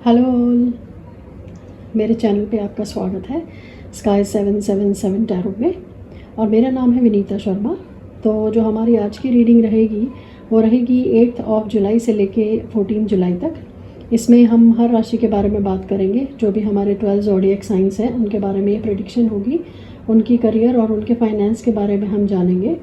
Hello all, मेरे channel पे आपका स्वागत है स्काई 777 टैरो में। और मेरा नाम है विनीता शर्मा। तो जो हमारी आज की रीडिंग रहेगी वो रहेगी 8 जुलाई से लेके 14 जुलाई तक। इसमें हम हर राशि के बारे में बात करेंगे। जो भी हमारे 12 ज़ोडिएक साइंस हैं उनके बारे में ये प्रेडिक्शन होगी। उनकी करियर और उनके फाइनेंस के बारे में हम जानेंगे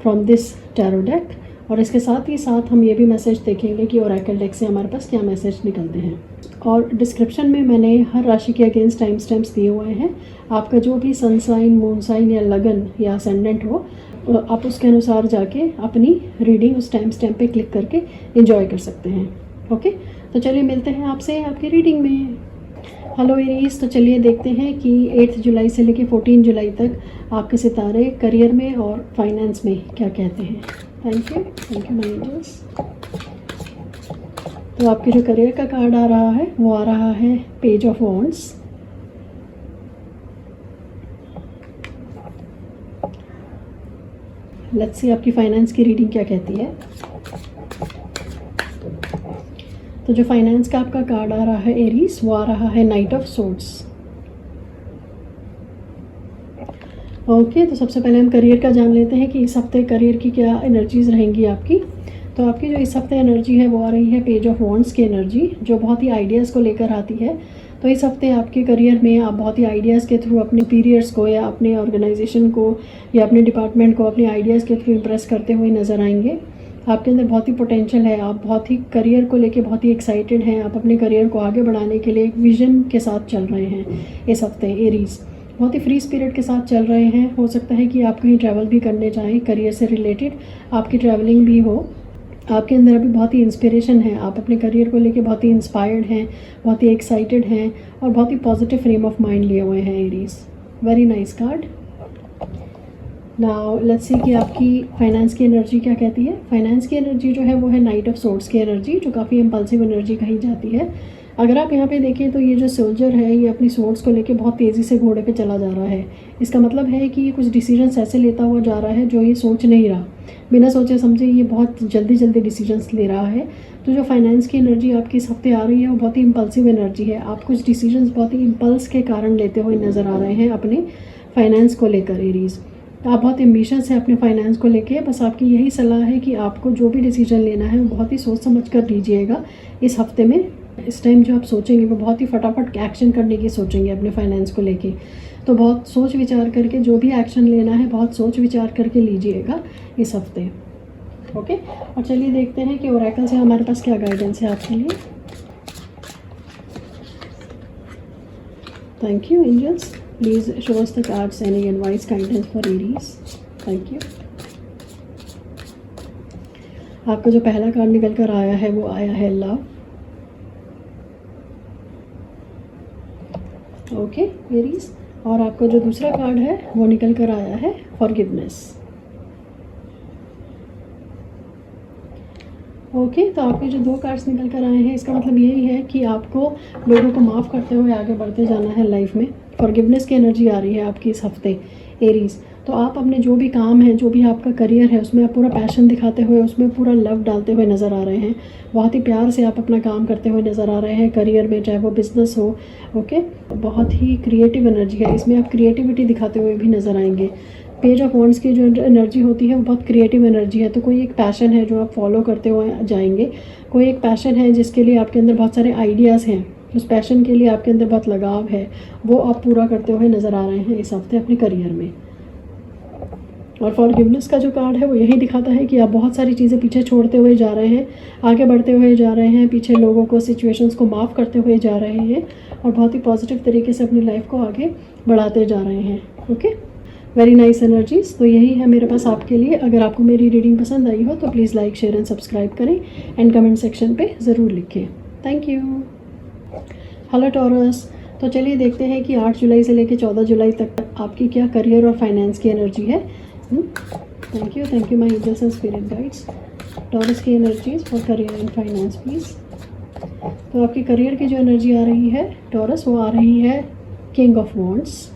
फ्रॉम दिस टैरो डेक। और इसके साथ ही साथ हम ये भी मैसेज देखेंगे कि ओरेकल डेक से हमारे पास क्या मैसेज निकलते हैं। और डिस्क्रिप्शन में मैंने हर राशि के अगेंस्ट टाइम स्टैम्प्स दिए हुए हैं। आपका जो भी सन साइन, मून साइन या लगन या असेंडेंट हो, आप उसके अनुसार जाके अपनी रीडिंग उस टाइम स्टैम्प पे क्लिक करके एंजॉय कर सकते हैं। ओके, तो चलिए मिलते हैं आपसे आपकी रीडिंग में। हेलो एरीज, तो चलिए देखते हैं कि 8 जुलाई से लेके 14 जुलाई तक आपके सितारे करियर में और फाइनेंस में क्या कहते हैं। Thank you my angels. तो आपके जो करियर का कार्ड आ रहा है वो आ रहा है page of wands. Let's see आपकी फाइनेंस की रीडिंग क्या कहती है। तो जो फाइनेंस का आपका कार्ड आ रहा है एरीज, वो आ रहा है नाइट ऑफ सोर्ड्स। ओके, तो सबसे पहले हम करियर का जान लेते हैं कि इस हफ्ते करियर की क्या एनर्जीज रहेंगी आपकी। तो आपकी जो इस हफ्ते एनर्जी है वो आ रही है पेज ऑफ वॉन्ड्स की एनर्जी, जो बहुत ही आइडियाज़ को लेकर आती है। तो इस हफ्ते आपके करियर में आप बहुत ही आइडियाज़ के थ्रू अपने पीरियड्स को या अपने ऑर्गेनाइजेशन को या अपने डिपार्टमेंट को अपने आइडियाज़ के थ्रू इम्प्रेस करते हुए नज़र आएंगे। आपके अंदर बहुत ही पोटेंशियल है, आप बहुत ही करियर को लेके बहुत ही एक्साइटेड हैं। आप अपने करियर को आगे बढ़ाने के लिए एक विजन के साथ चल रहे हैं इस हफ्ते एरीज। बहुत ही फ्री स्पिरिट के साथ चल रहे हैं। हो सकता है कि आप कहीं ट्रैवल भी करने जाएं, करियर से रिलेटेड आपकी ट्रैवलिंग भी हो। आपके अंदर अभी बहुत ही इंस्पिरेशन है, आप अपने करियर को लेके बहुत ही इंस्पायर्ड हैं, बहुत ही एक्साइटेड हैं और बहुत ही पॉजिटिव फ्रेम ऑफ माइंड लिए हुए हैं Aries. Very nice card. Now let's सी कि आपकी फाइनेंस की एनर्जी क्या कहती है। फाइनेंस की एनर्जी जो है वो है नाइट ऑफ सोर्ड्स की एनर्जी, जो काफ़ी इम्पल्सिव एनर्जी कही जाती है। अगर आप यहाँ पे देखें तो ये जो सोल्जर है ये अपनी सोर्ड्स को लेके बहुत तेज़ी से घोड़े पे चला जा रहा है। इसका मतलब है कि ये कुछ डिसीजंस ऐसे लेता हुआ जा रहा है जो ये सोच नहीं रहा, बिना सोचे समझे ये बहुत जल्दी डिसीजंस ले रहा है। तो जो फाइनेंस की एनर्जी आपकी इस हफ्ते आ रही है वो बहुत ही इम्पल्सिव एनर्जी है। आप कुछ डिसीजंस बहुत ही इम्पल्स के कारण लेते हुए नज़र आ रहे हैं अपने फाइनेंस को लेकर एरीज। आप बहुत एम्बिशियस हैं अपने फाइनेंस को लेके। बस आपकी यही सलाह है कि आपको जो भी डिसीजन लेना है वो बहुत ही सोच समझ कर लीजिएगा इस हफ्ते में। इस टाइम जो आप सोचेंगे वो बहुत ही फटाफट एक्शन करने की सोचेंगे अपने फाइनेंस को लेके। तो बहुत सोच विचार करके जो भी एक्शन लेना है बहुत सोच विचार करके लीजिएगा इस हफ्ते। ओके, और चलिए देखते हैं कि ओरेकल से हमारे पास क्या गाइडेंस है आपके लिए। Thank you angels, please show us the cards any advice guidance for Aries. Thank you. आपका जो पहला कार्ड निकल कर आया है वो आया है लव। ओके एरीज, और आपका जो दूसरा कार्ड है वो निकल कर आया है फॉरगिवनेस। ओके, तो आपके जो दो कार्ड्स निकल कर आए हैं इसका मतलब यही है कि आपको लोगों को माफ़ करते हुए आगे बढ़ते जाना है लाइफ में। फॉरगिवनेस की एनर्जी आ रही है आपकी इस हफ्ते एरीज। तो आप अपने जो भी काम है, जो भी आपका करियर है, उसमें आप पूरा पैशन दिखाते हुए, उसमें पूरा लव डालते हुए नज़र आ रहे हैं। बहुत ही प्यार से आप अपना काम करते हुए नज़र आ रहे हैं करियर में, चाहे वो बिज़नेस हो। ओके, बहुत ही क्रिएटिव एनर्जी है इसमें, आप क्रिएटिविटी दिखाते हुए भी नज़र आएंगे। पेज ऑफ वॉन्ड्स की जो एनर्जी होती है वो बहुत क्रिएटिव एनर्जी है। तो कोई एक पैशन है जो आप फॉलो करते हुए जाएंगे, कोई एक पैशन है जिसके लिए आपके अंदर बहुत सारे आइडियाज़ हैं, उस पैशन के लिए आपके अंदर बहुत लगाव है, वो आप पूरा करते हुए नज़र आ रहे हैं इस हफ्ते अपने करियर में। और फॉरगिवनेस का जो कार्ड है वो यही दिखाता है कि आप बहुत सारी चीज़ें पीछे छोड़ते हुए जा रहे हैं, आगे बढ़ते हुए जा रहे हैं, पीछे लोगों को, सिचुएशंस को माफ़ करते हुए जा रहे हैं और बहुत ही पॉजिटिव तरीके से अपनी लाइफ को आगे बढ़ाते जा रहे हैं। Okay, very nice energies. तो यही है मेरे पास आपके लिए। अगर आपको मेरी रीडिंग पसंद आई हो तो please like, share and subscribe करें एंड कमेंट सेक्शन पे ज़रूर लिखें। Thank you. हेलो टॉरस, तो चलिए देखते हैं कि 8 जुलाई से लेकर 14 जुलाई तक आपकी क्या करियर और फाइनेंस की एनर्जी है। Thank you my angels and spirit guides. Taurus की energies for career and finance please. तो आपकी करियर की जो एनर्जी आ रही है टॉरस, वो आ रही है किंग ऑफ वॉन्ड्स।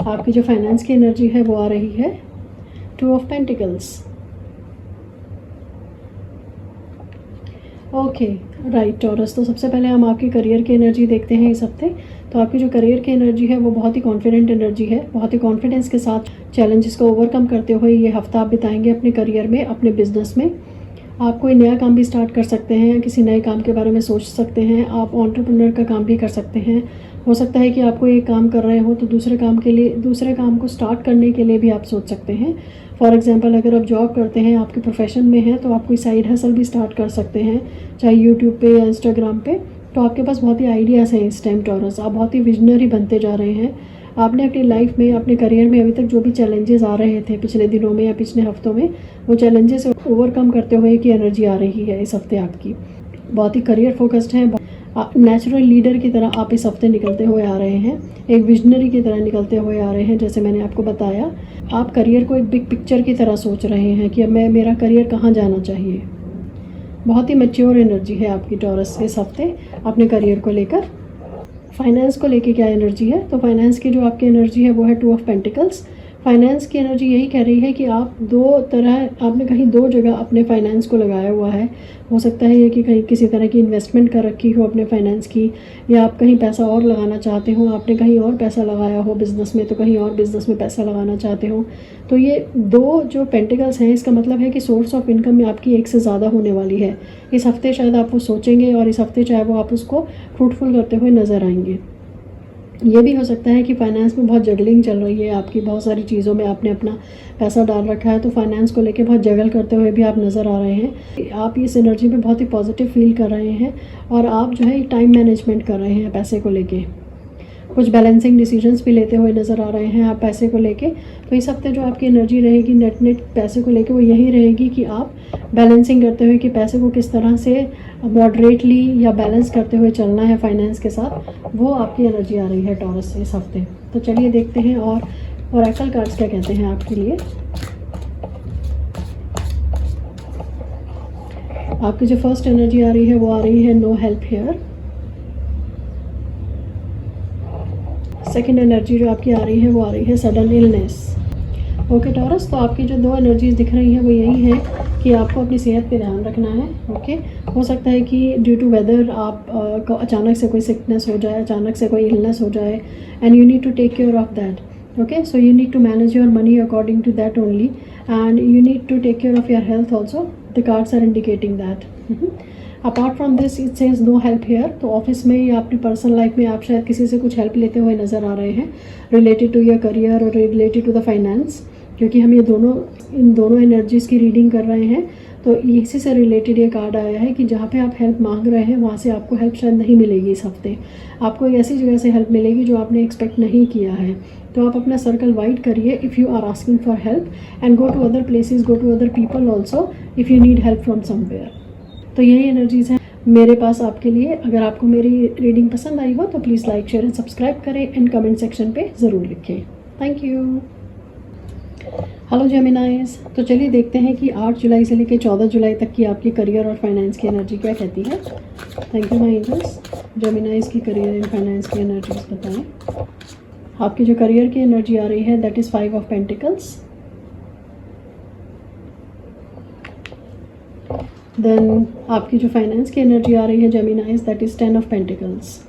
आपकी जो फाइनेंस की एनर्जी है वो आ रही है 2 of pentacles. Okay, right taurus. तो सबसे पहले हम आपकी करियर की एनर्जी देखते हैं इस हफ्ते। तो आपकी जो करियर की एनर्जी है वो बहुत ही कॉन्फिडेंट एनर्जी है। बहुत ही कॉन्फिडेंस के साथ चैलेंजेस को ओवरकम करते हुए ये हफ्ता आप बिताएंगे अपने करियर में, अपने बिजनेस में। आप कोई नया काम भी स्टार्ट कर सकते हैं या किसी नए काम के बारे में सोच सकते हैं। आप एंटरप्रेन्योर का काम भी कर सकते हैं। हो सकता है कि आप कोई एक काम कर रहे हो तो दूसरे काम को स्टार्ट करने के लिए भी आप सोच सकते हैं। फॉर एग्जांपल, अगर आप जॉब करते हैं, आपके प्रोफेशन में हैं, तो आप कोई साइड हसल भी स्टार्ट कर सकते हैं, चाहे यूट्यूब पे या इंस्टाग्राम पे। तो आपके पास बहुत ही आइडियाज़ हैं इस टाइम टॉरस। आप बहुत ही विजनरी बनते जा रहे हैं। आपने अपनी लाइफ में, अपने करियर में अभी तक जो भी चैलेंजेस आ रहे थे पिछले दिनों में या पिछले हफ्तों में, वो चैलेंजेस ओवरकम करते हुए की एनर्जी आ रही है इस हफ्ते आपकी। बहुत ही करियर फोकस्ड है। नेचुरल लीडर की तरह आप इस हफ्ते निकलते हुए आ रहे हैं, एक विजनरी की तरह निकलते हुए आ रहे हैं। जैसे मैंने आपको बताया, आप करियर को एक बिग पिक्चर की तरह सोच रहे हैं कि अब मेरा करियर कहाँ जाना चाहिए। बहुत ही मैच्योर एनर्जी है आपकी टॉरस इस हफ्ते अपने करियर को लेकर। फाइनेंस को लेके क्या एनर्जी है? तो फाइनेंस की जो आपकी एनर्जी है वो है 2 ऑफ पेंटिकल्स। फाइनेंस की एनर्जी यही कह रही है कि आपने कहीं दो जगह अपने फाइनेंस को लगाया हुआ है। हो सकता है ये कि कहीं किसी तरह की इन्वेस्टमेंट कर रखी हो अपने फाइनेंस की, या आप कहीं पैसा और लगाना चाहते हो। आपने कहीं और पैसा लगाया हो बिज़नेस में, तो कहीं और बिज़नेस में पैसा लगाना चाहते हो। तो ये 2 जो पेंटिकल्स हैं, इसका मतलब है कि सोर्स ऑफ इनकम में आपकी एक से ज़्यादा होने वाली है इस हफ्ते। शायद आप वो सोचेंगे और इस हफ्ते चाहे वो आप उसको फ्रूटफुल करते हुए नज़र आएंगे। ये भी हो सकता है कि फाइनेंस में बहुत जगलिंग चल रही है आपकी, बहुत सारी चीज़ों में आपने अपना पैसा डाल रखा है, तो फाइनेंस को लेके बहुत जगल करते हुए भी आप नज़र आ रहे हैं। आप इस एनर्जी में बहुत ही पॉजिटिव फील कर रहे हैं और आप जो है टाइम मैनेजमेंट कर रहे हैं पैसे को लेके। कुछ बैलेंसिंग डिसीजंस भी लेते हुए नज़र आ रहे हैं आप पैसे को लेके। तो इस हफ्ते जो आपकी एनर्जी रहेगी नेट पैसे को लेके, वो यही रहेगी कि आप बैलेंसिंग करते हुए कि पैसे को किस तरह से मॉडरेटली या बैलेंस करते हुए चलना है फाइनेंस के साथ, वो आपकी एनर्जी आ रही है टॉरस से इस हफ्ते। तो चलिए देखते हैं और ओरेकल कार्ड्स क्या कहते हैं आपके लिए। आपकी जो फर्स्ट एनर्जी आ रही है वो आ रही है no help here. Second energy जो आपकी आ रही है वो आ रही है सडन इलनेस। ओके टॉरस, तो आपकी जो 2 एनर्जीज दिख रही हैं वो यही है कि आपको अपनी सेहत पे ध्यान रखना है। ओके, हो सकता है कि ड्यू टू वेदर आप को अचानक से कोई सिकनेस हो जाए, अचानक से कोई इलनेस हो जाए, and you need to take care of that. Okay, so you need to manage your money according to that only, and you need to take care of your health also. The cards are indicating that. Apart from this it says no help here. तो office में या अपनी personal life में आप शायद किसी से कुछ हेल्प लेते हुए नज़र आ रहे हैं रिलेटेड टू योर करियर और रिलेटेड टू द फाइनेंस, क्योंकि हम इन दोनों एनर्जीज़ की रीडिंग कर रहे हैं। तो इसी से रिलेटेड ये कार्ड आया है कि जहाँ पे आप हेल्प मांग रहे हैं वहाँ से आपको हेल्प शायद नहीं मिलेगी इस हफ्ते। आपको एक ऐसी जगह से हेल्प मिलेगी जो आपने एक्सपेक्ट नहीं किया है। तो आप अपना सर्कल वाइड करिए if you are asking for help, and go to other places, go to other people also if you need help from somewhere. तो यही एनर्जीज़ हैं मेरे पास आपके लिए। अगर आपको मेरी रीडिंग पसंद आई हो तो please like, share and subscribe करें, एंड कमेंट सेक्शन पे ज़रूर लिखें। Thank you. हेलो जेमिनाइज, तो चलिए देखते हैं कि 8 जुलाई से लेकर 14 जुलाई तक की आपकी करियर और फाइनेंस की एनर्जी क्या कहती है। Thank you my angels. Geminis की करियर एंड फाइनेंस की एनर्जीज बताएं। आपकी जो करियर की एनर्जी आ रही है that is 5 of pentacles. Then आपकी जो फाइनेंस की एनर्जी आ रही है Geminis that is 10 of pentacles.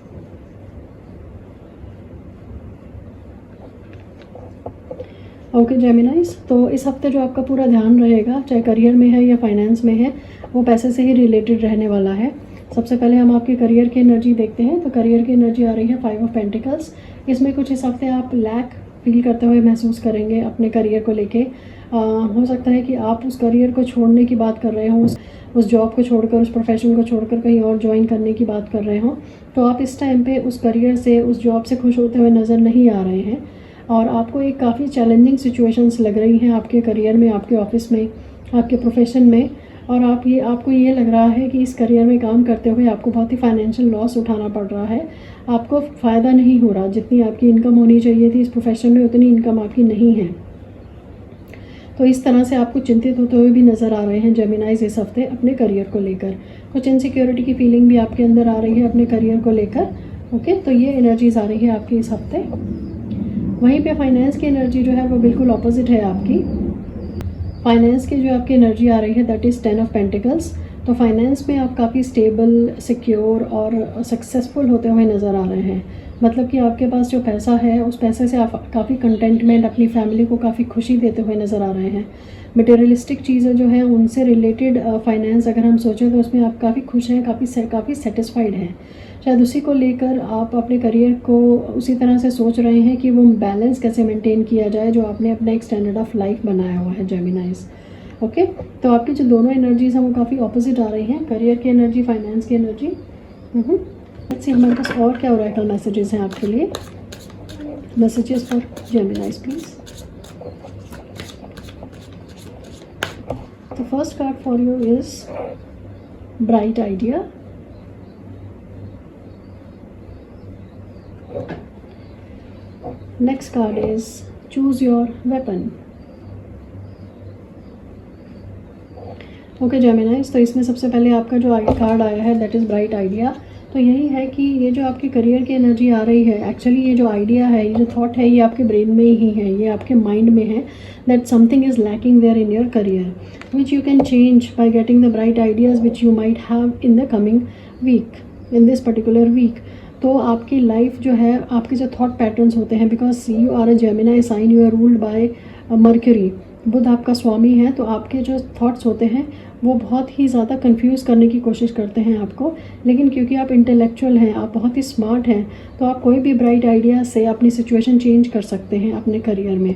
Okay Geminis, तो इस हफ्ते जो आपका पूरा ध्यान रहेगा, चाहे करियर में है या फाइनेंस में है, वो पैसे से ही रिलेटेड रहने वाला है। सबसे पहले हम आपके करियर की एनर्जी देखते हैं। तो करियर की एनर्जी आ रही है 5 ऑफ पेंटिकल्स। इसमें कुछ इस हफ्ते आप लैक फील करते हुए महसूस करेंगे अपने करियर को लेके। हो सकता है कि आप उस करियर को छोड़ने की बात कर रहे हों, उस जॉब को छोड़कर, उस प्रोफेशन को छोड़कर कहीं और ज्वाइन करने की बात कर रहे हों। तो आप इस टाइम पे उस करियर से, उस जॉब से खुश होते हुए नज़र नहीं आ रहे हैं, और आपको एक काफ़ी चैलेंजिंग सिचुएशंस लग रही हैं आपके करियर में, आपके ऑफिस में, आपके प्रोफेशन में। और आपको ये लग रहा है कि इस करियर में काम करते हुए आपको बहुत ही फाइनेंशियल लॉस उठाना पड़ रहा है। आपको फ़ायदा नहीं हो रहा, जितनी आपकी इनकम होनी चाहिए थी इस प्रोफेशन में उतनी इनकम आपकी नहीं है। तो इस तरह से आपको चिंतित होते हुए भी नज़र आ रहे हैं जेमिनाइज इस हफ्ते अपने करियर को लेकर। कुछ इनसिक्योरिटी की फीलिंग भी आपके अंदर आ रही है अपने करियर को लेकर। ओके, तो ये एनर्जीज आ रही है आपकी इस हफ्ते। वहीं पे फाइनेंस की एनर्जी जो है वो बिल्कुल ऑपोजिट है आपकी। फाइनेंस की जो आपकी एनर्जी आ रही है दैट इज़ 10 ऑफ पेंटिकल्स। तो फाइनेंस में आप काफ़ी स्टेबल, सिक्योर और सक्सेसफुल होते हुए नज़र आ रहे हैं। मतलब कि आपके पास जो पैसा है उस पैसे से आप काफ़ी कंटेंटमेंट, अपनी फैमिली को काफ़ी खुशी देते हुए नज़र आ रहे हैं। मटेरियलिस्टिक चीज़ें जो हैं उनसे रिलेटेड फाइनेंस अगर हम सोचें तो उसमें आप काफ़ी खुश हैं, काफ़ी सेटिस्फाइड हैं। शायद उसी को लेकर आप अपने करियर को उसी तरह से सोच रहे हैं कि वो बैलेंस कैसे मेंटेन किया जाए जो आपने अपना एक स्टैंडर्ड ऑफ लाइफ बनाया हुआ है जेमिनाइज। ओके, तो आपकी जो दोनों एनर्जीज हैं वो काफ़ी ऑपोजिट आ रही हैं, करियर की एनर्जी, फाइनेंस की एनर्जी। लेट्स सी हमारे पास और क्या ओरेकल मैसेजेस हैं आपके लिए। Messages for जेमिनाइज please. The first card for you is Bright Idea. Next card is Choose Your Weapon. Okay Geminis, तो इसमें सबसे पहले आपका जो आगे कार्ड आया है दैट इज़ ब्राइट आइडिया। तो यही है कि ये जो आपकी करियर की एनर्जी आ रही है, एक्चुअली ये जो आइडिया है, ये जो थॉट है, ये आपके ब्रेन में ही है, ये आपके माइंड में है that something is lacking there in your career which you can change by getting the bright ideas which you might have in the coming week, in this particular week. तो आपकी life जो है, आपके जो thought patterns होते हैं, because you are a Gemini sign, you are ruled by Mercury, Budh आपका स्वामी है, तो आपके जो थॉट्स होते हैं वो बहुत ही ज़्यादा कंफ्यूज करने की कोशिश करते हैं आपको। लेकिन क्योंकि आप इंटेलेक्चुअल हैं, आप बहुत ही स्मार्ट हैं, तो आप कोई भी ब्राइट आइडिया से अपनी सिचुएशन चेंज कर सकते हैं अपने करियर में।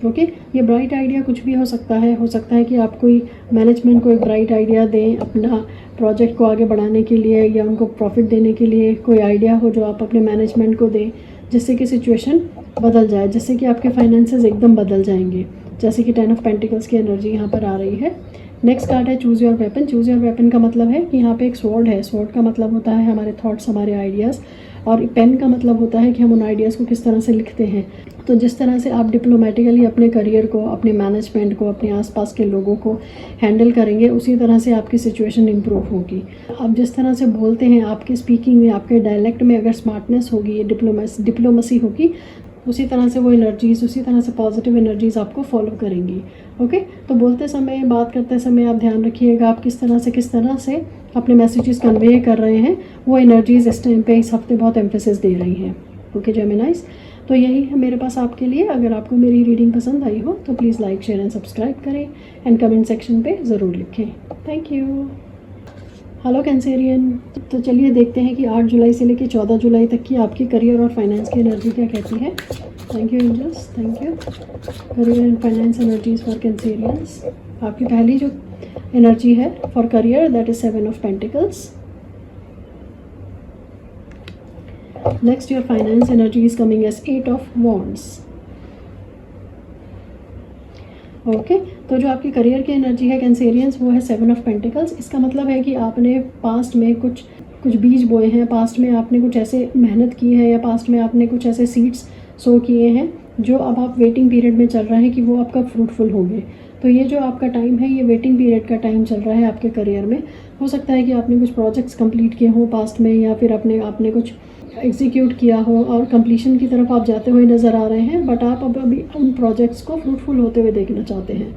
ओके, ये ब्राइट आइडिया कुछ भी हो सकता है कि आप कोई मैनेजमेंट को एक ब्राइट आइडिया दें अपना प्रोजेक्ट को आगे बढ़ाने के लिए, या उनको प्रॉफिट देने के लिए कोई आइडिया हो जो आप अपने मैनेजमेंट को दें, जिससे कि सिचुएशन बदल जाए, जिससे कि आपके फाइनेंसेस एकदम बदल जाएंगे, जैसे कि 10 ऑफ पेंटिकल्स की एनर्जी यहाँ पर आ रही है। नेक्स्ट कार्ड है choose your weapon. Choose your weapon का मतलब है कि यहाँ पे एक स्वॉर्ड है। स्वॉर्ड का मतलब होता है हमारे थॉट्स, हमारे आइडियाज़, और पेन का मतलब होता है कि हम उन आइडियाज़ को किस तरह से लिखते हैं। तो जिस तरह से आप डिप्लोमेटिकली अपने करियर को, अपने मैनेजमेंट को, अपने आसपास के लोगों को हैंडल करेंगे, उसी तरह से आपकी सिचुएशन इंप्रूव होगी। आप जिस तरह से बोलते हैं, आपके स्पीकिंग में, आपके डायलेक्ट में अगर स्मार्टनेस होगी, डिप्लोमेसी होगी, उसी तरह से वो एनर्जीज़, उसी तरह से पॉजिटिव एनर्जीज़ आपको फॉलो करेंगी। ओके, तो बोलते समय, बात करते समय आप ध्यान रखिएगा आप किस तरह से अपने मैसेजेस कन्वे कर रहे हैं। वो एनर्जीज़ इस टाइम पे, इस हफ्ते बहुत एम्फेसिस दे रही हैं। ओके जेमिनाइज, तो यही है मेरे पास आपके लिए। अगर आपको मेरी रीडिंग पसंद आई हो तो please like, share and subscribe करें एंड कमेंट सेक्शन पे ज़रूर लिखें। Thank you. हेलो कैंसेरियन, तो चलिए देखते हैं कि 8 जुलाई से लेकर 14 जुलाई तक की आपकी करियर और फाइनेंस की एनर्जी क्या कहती है। Thank you angels, thank you. Career and finance energies for Cancerians. आपकी पहली जो एनर्जी है for career that is 7 of pentacles. Next your finance energy is coming as 8 of wands. Okay, तो जो आपकी करियर की एनर्जी है कैंसेरियंस, वो है 7 ऑफ पेंटिकल्स। इसका मतलब है कि आपने पास्ट में कुछ बीज बोए हैं, पास्ट में आपने कुछ ऐसे मेहनत की है, या पास्ट में आपने कुछ ऐसे सीड्स सो किए हैं जो अब आप वेटिंग पीरियड में चल रहे हैं कि वो आपका फ्रूटफुल होंगे। तो ये जो आपका टाइम है, ये वेटिंग पीरियड का टाइम चल रहा है आपके करियर में। हो सकता है कि आपने कुछ प्रोजेक्ट्स कंप्लीट किए हों पास्ट में, या फिर आपने कुछ एग्जीक्यूट किया हो और कंप्लीशन की तरफ आप जाते हुए नज़र आ रहे हैं, बट आप अब अभी उन प्रोजेक्ट्स को फ्रूटफुल होते हुए देखना चाहते हैं।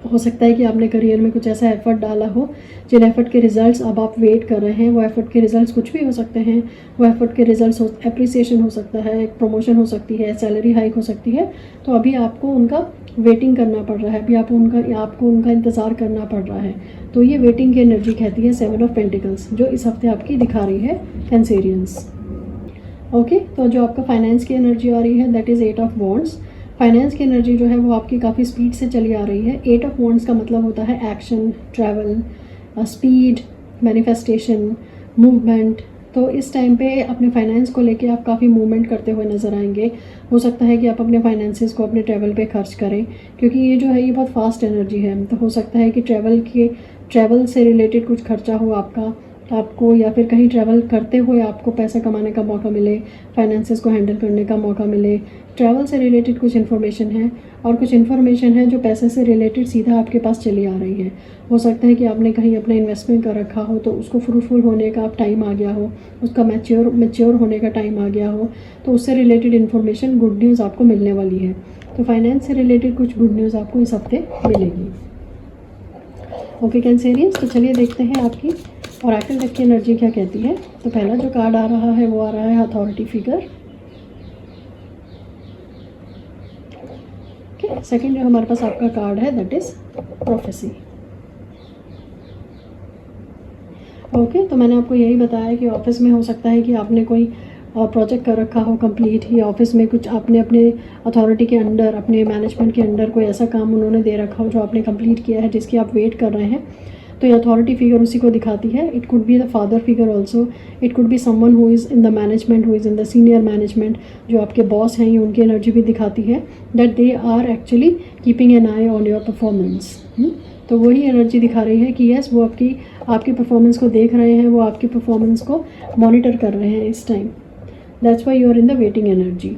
हो सकता है कि आपने करियर में कुछ ऐसा एफर्ट डाला हो जिन एफर्ट के रिजल्ट्स अब आप वेट कर रहे हैं। वो एफर्ट के रिजल्ट्स कुछ भी हो सकते हैं। वो एफर्ट के रिजल्ट्स एप्रिसिएशन हो सकता है, एक प्रमोशन हो सकती है, सैलरी हाइक हो सकती है। तो अभी आपको उनका वेटिंग करना पड़ रहा है, अभी आपको उनका इंतज़ार करना पड़ रहा है। तो ये वेटिंग की एनर्जी कहती है 7 ऑफ पेंटिकल्स, जो इस हफ्ते आपकी दिखा रही है कैंसेरियंस। ओके, तो जो आपका फाइनेंस की एनर्जी आ रही है that is 8 of wands. Finance की एनर्जी जो है वो आपकी काफ़ी स्पीड से चली आ रही है। 8 ऑफ वॉन्ड्स का मतलब होता है action, travel, speed, manifestation, movement. तो इस टाइम पे अपने फाइनेंस को लेके आप काफ़ी मूवमेंट करते हुए नज़र आएंगे। हो सकता है कि आप अपने फाइनेंसेस को अपने ट्रैवल पे खर्च करें, क्योंकि ये जो है ये बहुत फास्ट एनर्जी है। तो हो सकता है कि ट्रैवल से रिलेटेड कुछ खर्चा हो आपको, या फिर कहीं ट्रैवल करते हुए आपको पैसा कमाने का मौका मिले, फाइनेंसेस को हैंडल करने का मौका मिले। ट्रैवल से रिलेटेड कुछ इन्फॉर्मेशन है, और कुछ इन्फॉर्मेशन है जो पैसे से रिलेटेड सीधा आपके पास चली आ रही है। हो सकता है कि आपने कहीं अपना इन्वेस्टमेंट कर रखा हो, तो उसको फ्रूटफुल होने का टाइम आ गया हो, उसका मैच्योर होने का टाइम आ गया हो, तो उससे रिलेटेड इन्फॉर्मेशन, गुड न्यूज़ आपको मिलने वाली है। तो फाइनेंस से रिलेटेड कुछ गुड न्यूज़ आपको इस हफ्ते मिलेगी। ओके कैंसेरियंस, तो चलिए देखते हैं आपकी ओरेकल डेक की एनर्जी क्या कहती है। तो पहला जो कार्ड आ रहा है वो आ रहा है अथॉरिटी फिगर। ओके, सेकंड जो हमारे पास आपका कार्ड है दैट इज प्रोफेसी। ओके, तो मैंने आपको यही बताया कि ऑफिस में हो सकता है कि आपने कोई प्रोजेक्ट कर रखा हो कंप्लीट, या ऑफिस में कुछ आपने अपने अथॉरिटी के अंडर, अपने मैनेजमेंट के अंडर कोई ऐसा काम उन्होंने दे रखा हो जो आपने कंप्लीट किया है, जिसकी आप वेट कर रहे हैं। तो ये अथॉरिटी फिगर उसी को दिखाती है। It could be the father figure also, it could be someone who is in the management, who is in the senior management, जो आपके बॉस हैं, ये उनकी एनर्जी भी दिखाती है that they are actually keeping an eye on your performance. तो वही एनर्जी दिखा रही है कि यस, वो आपकी परफॉर्मेंस को देख रहे हैं, वो आपकी परफॉर्मेंस को मॉनिटर कर रहे हैं इस time. That's why you are in the waiting energy.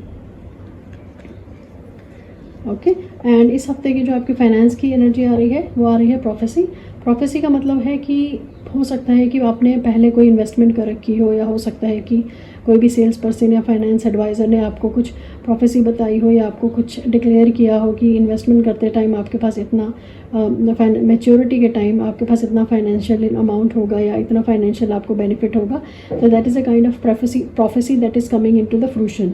Okay, and इस हफ्ते की जो आपकी फाइनेंस की एनर्जी आ रही है वो आ रही है प्रोफेसी। प्रोफेसी का मतलब है कि हो सकता है कि आपने पहले कोई इन्वेस्टमेंट कर रखी हो, या हो सकता है कि कोई भी सेल्स पर्सन या फाइनेंस एडवाइज़र ने आपको कुछ प्रोफेसी बताई हो, या आपको कुछ डिक्लेयर किया हो कि इन्वेस्टमेंट करते टाइम आपके पास इतना मैच्योरिटी के टाइम आपके पास इतना फाइनेंशियल अमाउंट होगा, या इतना फाइनेंशियल आपको बेनिफिट होगा। तो that is a kind of prophecy that is coming into the fruition.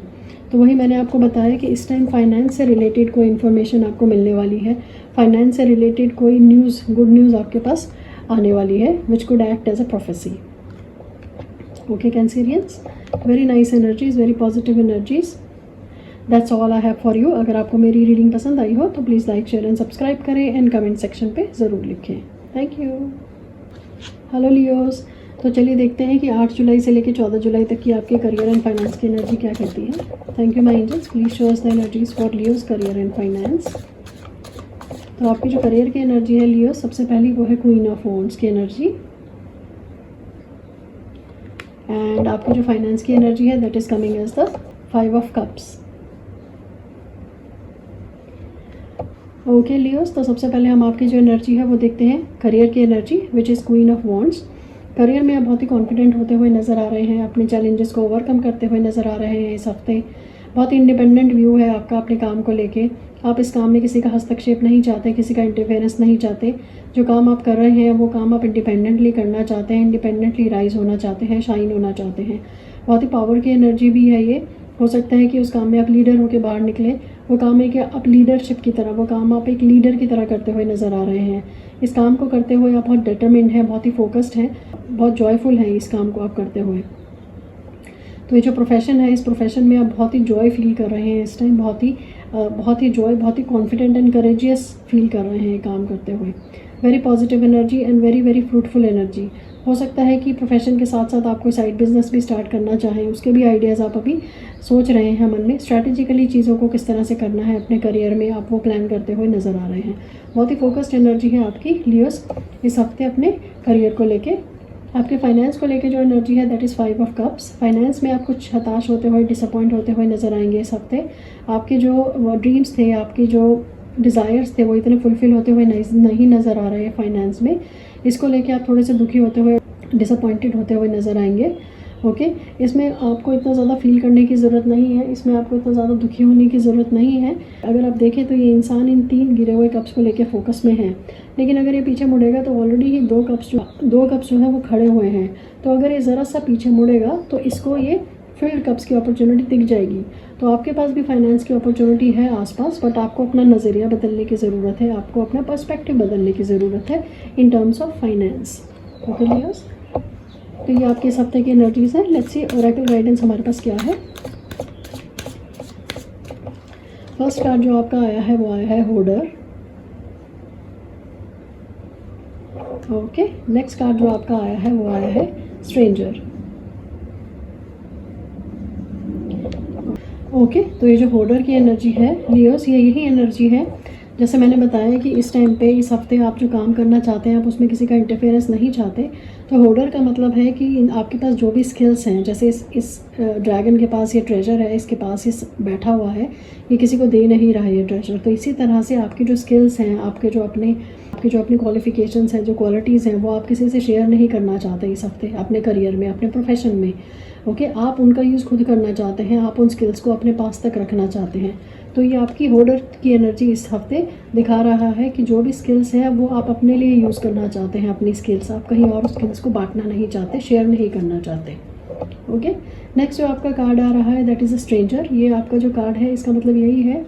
तो वही मैंने आपको बताया कि इस टाइम फाइनेंस से रिलेटेड कोई इन्फॉर्मेशन आपको मिलने वाली है, फाइनेंस से रिलेटेड कोई न्यूज़, गुड न्यूज़ आपके पास आने वाली है, which could act as a prophecy. Okay Cancerians, very nice energies, very positive energies. That's all I have for you. अगर आपको मेरी रीडिंग पसंद आई हो तो please like, share and subscribe करें, एंड कमेंट सेक्शन पे ज़रूर लिखें। Thank you. हेलो लियोस, तो चलिए देखते हैं कि 8 जुलाई से लेकर 14 जुलाई तक की आपके करियर एंड फाइनेंस की एनर्जी क्या कहती है। Thank you my angels, please show us the energies for Leos career and finance. तो आपकी जो करियर की एनर्जी है लियोस, सबसे पहली वो है क्वीन ऑफ वॉन्ड्स की एनर्जी, एंड आपकी जो फाइनेंस की एनर्जी है that is coming as the 5 of cups. Okay Leos, तो सबसे पहले हम आपकी जो एनर्जी है वो देखते हैं करियर की energy, which is queen of wands. Career में आप बहुत ही कॉन्फिडेंट होते हुए नज़र आ रहे हैं, अपने चैलेंजेस को ओवरकम करते हुए नज़र आ रहे हैं इस हफ्ते। बहुत ही इंडिपेंडेंट व्यू है आपका अपने काम को लेके। आप इस काम में किसी का हस्तक्षेप नहीं चाहते, किसी का इंटरफेरेंस नहीं चाहते। जो काम आप कर रहे हैं वो काम आप इंडिपेंडेंटली करना चाहते हैं, इंडिपेंडेंटली राइज होना चाहते हैं, शाइन होना चाहते हैं। बहुत ही पावर की एनर्जी भी है ये। हो सकता है कि उस काम में आप लीडर होकर बाहर निकले। वो काम है कि आप लीडरशिप की तरह, वो काम आप एक लीडर की तरह करते हुए नज़र आ रहे हैं। इस काम को करते हुए आप बहुत डिटरमिन्ड हैं, बहुत ही फोकस्ड हैं, बहुत जॉयफुल हैं इस काम को आप करते हुए। तो ये जो प्रोफेशन है, इस प्रोफेशन में आप बहुत ही जॉय फील कर रहे हैं इस टाइम, बहुत ही जॉय, बहुत ही कॉन्फिडेंट एंड करेजियस फील कर रहे हैं काम करते हुए। Very positive energy and very very fruitful energy. हो सकता है कि प्रोफेशन के साथ साथ आप कोई साइड बिजनेस भी स्टार्ट करना चाहें, उसके भी आइडियाज़ आप अभी सोच रहे हैं मन में। स्ट्रैटेजिकली चीज़ों को किस तरह से करना है अपने करियर में, आप वो प्लान करते हुए नज़र आ रहे हैं। बहुत ही फोकस्ड एनर्जी है आपकी लियोस इस हफ्ते अपने करियर को लेके। आपके फाइनेंस को लेके जो एनर्जी है that is 5 of cups. Finance में आप कुछ हताश होते हुए, डिसअपॉइंट होते हुए नज़र आएंगे इस हफ्ते। आपके जो ड्रीम्स थे, आपके जो डिज़ायर्स थे, वो इतने फुलफ़िल होते हुए नहीं नज़र आ रहे हैं फाइनेंस में। इसको लेके आप थोड़े से दुखी होते हुए, डिसअपॉइंटेड होते हुए नज़र आएंगे। ओके, इसमें आपको इतना ज़्यादा फील करने की ज़रूरत नहीं है, इसमें आपको इतना ज़्यादा दुखी होने की ज़रूरत नहीं है। अगर आप देखें तो ये इंसान इन 3 गिरे हुए कप्स को लेके फोकस में है, लेकिन अगर ये पीछे मुड़ेगा तो ऑलरेडी ही 2 कप्स जो है वो खड़े हुए हैं। तो अगर ये ज़रा सा पीछे मुड़ेगा तो इसको ये फिल्ड कप्स की अपॉर्चुनिटी दिख जाएगी। तो आपके पास भी फाइनेंस की अपॉर्चुनिटी है आसपास, बट आपको अपना नज़रिया बदलने की ज़रूरत है, आपको अपना पर्सपेक्टिव बदलने की ज़रूरत है in terms of finance. Okay Leos, तो ये आपके इस हफ्ते की एनर्जीज हैं। लेट्स सी ओरेकल गाइडेंस हमारे पास क्या है। फर्स्ट कार्ड जो आपका आया है वो आया है होर्डर। ओके, नेक्स्ट कार्ड जो आपका आया है वो आया है स्ट्रेंजर। ओके, तो ये जो होर्डर की एनर्जी है लियोस, ये यही एनर्जी है जैसे मैंने बताया कि इस टाइम पे, इस हफ्ते आप जो काम करना चाहते हैं आप उसमें किसी का इंटरफेरेंस नहीं चाहते। तो होर्डर का मतलब है कि आपके पास जो भी स्किल्स हैं, जैसे इस ड्रैगन के पास ये ट्रेजर है, इसके पास ये बैठा हुआ है, ये किसी को दे नहीं रहा है ये ट्रेजर। तो इसी तरह से आपकी जो स्किल्स हैं, आपके जो अपनी क्वालिफिकेशंस हैं, जो क्वालिटीज़ हैं, वो आप किसी से शेयर नहीं करना चाहते इस हफ्ते अपने करियर में, अपने प्रोफेशन में। ओके, आप उनका यूज़ खुद करना चाहते हैं, आप उन स्किल्स को अपने पास तक रखना चाहते हैं। तो ये आपकी होल्डर की एनर्जी इस हफ्ते दिखा रहा है कि जो भी स्किल्स है वो आप अपने लिए यूज़ करना चाहते हैं, अपनी स्किल्स आप कहीं और स्किल्स को बांटना नहीं चाहते, शेयर नहीं करना चाहते। ओके, नेक्स्ट जो आपका कार्ड आ रहा है दैट इज़ अ स्ट्रेंजर। ये आपका जो कार्ड है इसका मतलब यही है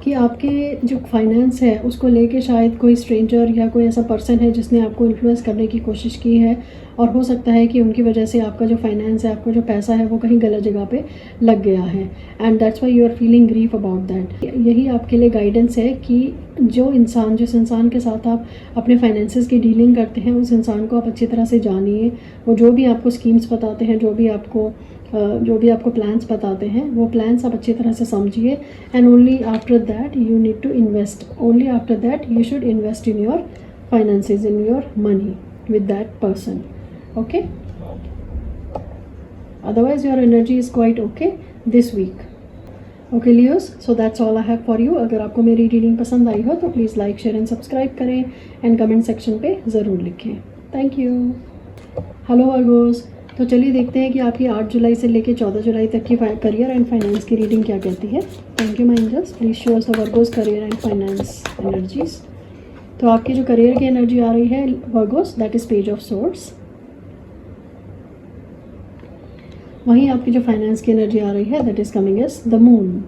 कि आपके जो फाइनेंस है उसको लेके शायद कोई स्ट्रेंजर या कोई ऐसा पर्सन है जिसने आपको इन्फ्लुएंस करने की कोशिश की है, और हो सकता है कि उनकी वजह से आपका जो फाइनेंस है, आपका जो पैसा है वो कहीं गलत जगह पे लग गया है, and that's why you are feeling grief about that. यही आपके लिए गाइडेंस है कि जिस इंसान के साथ आप अपने फाइनेंसेस की डीलिंग करते हैं उस इंसान को आप अच्छी तरह से जानिए। वो जो भी आपको स्कीम्स बताते हैं, जो भी आपको प्लान्स बताते हैं, वो प्लान्स आप अच्छी तरह से समझिए, and only after that you need to invest, only after that you should invest in your finances, in your money with that person. Okay, otherwise your energy is quite okay this week. Okay Leos, so that's all I have for you. अगर आपको मेरी reading पसंद आई हो तो please like, share and subscribe करें, and comment section पे ज़रूर लिखें। Thank you. हेलो वर्गोस, तो चलिए देखते हैं कि आपकी 8 जुलाई से लेकर 14 जुलाई तक की करियर एंड फाइनेंस की रीडिंग क्या कहती है। Thank you my angels, please show us Virgos career and finance energies. तो आपकी जो करियर की एनर्जी आ रही है Virgo's that is page of swords. वहीं आपकी जो फाइनेंस की एनर्जी आ रही है that is coming as the moon.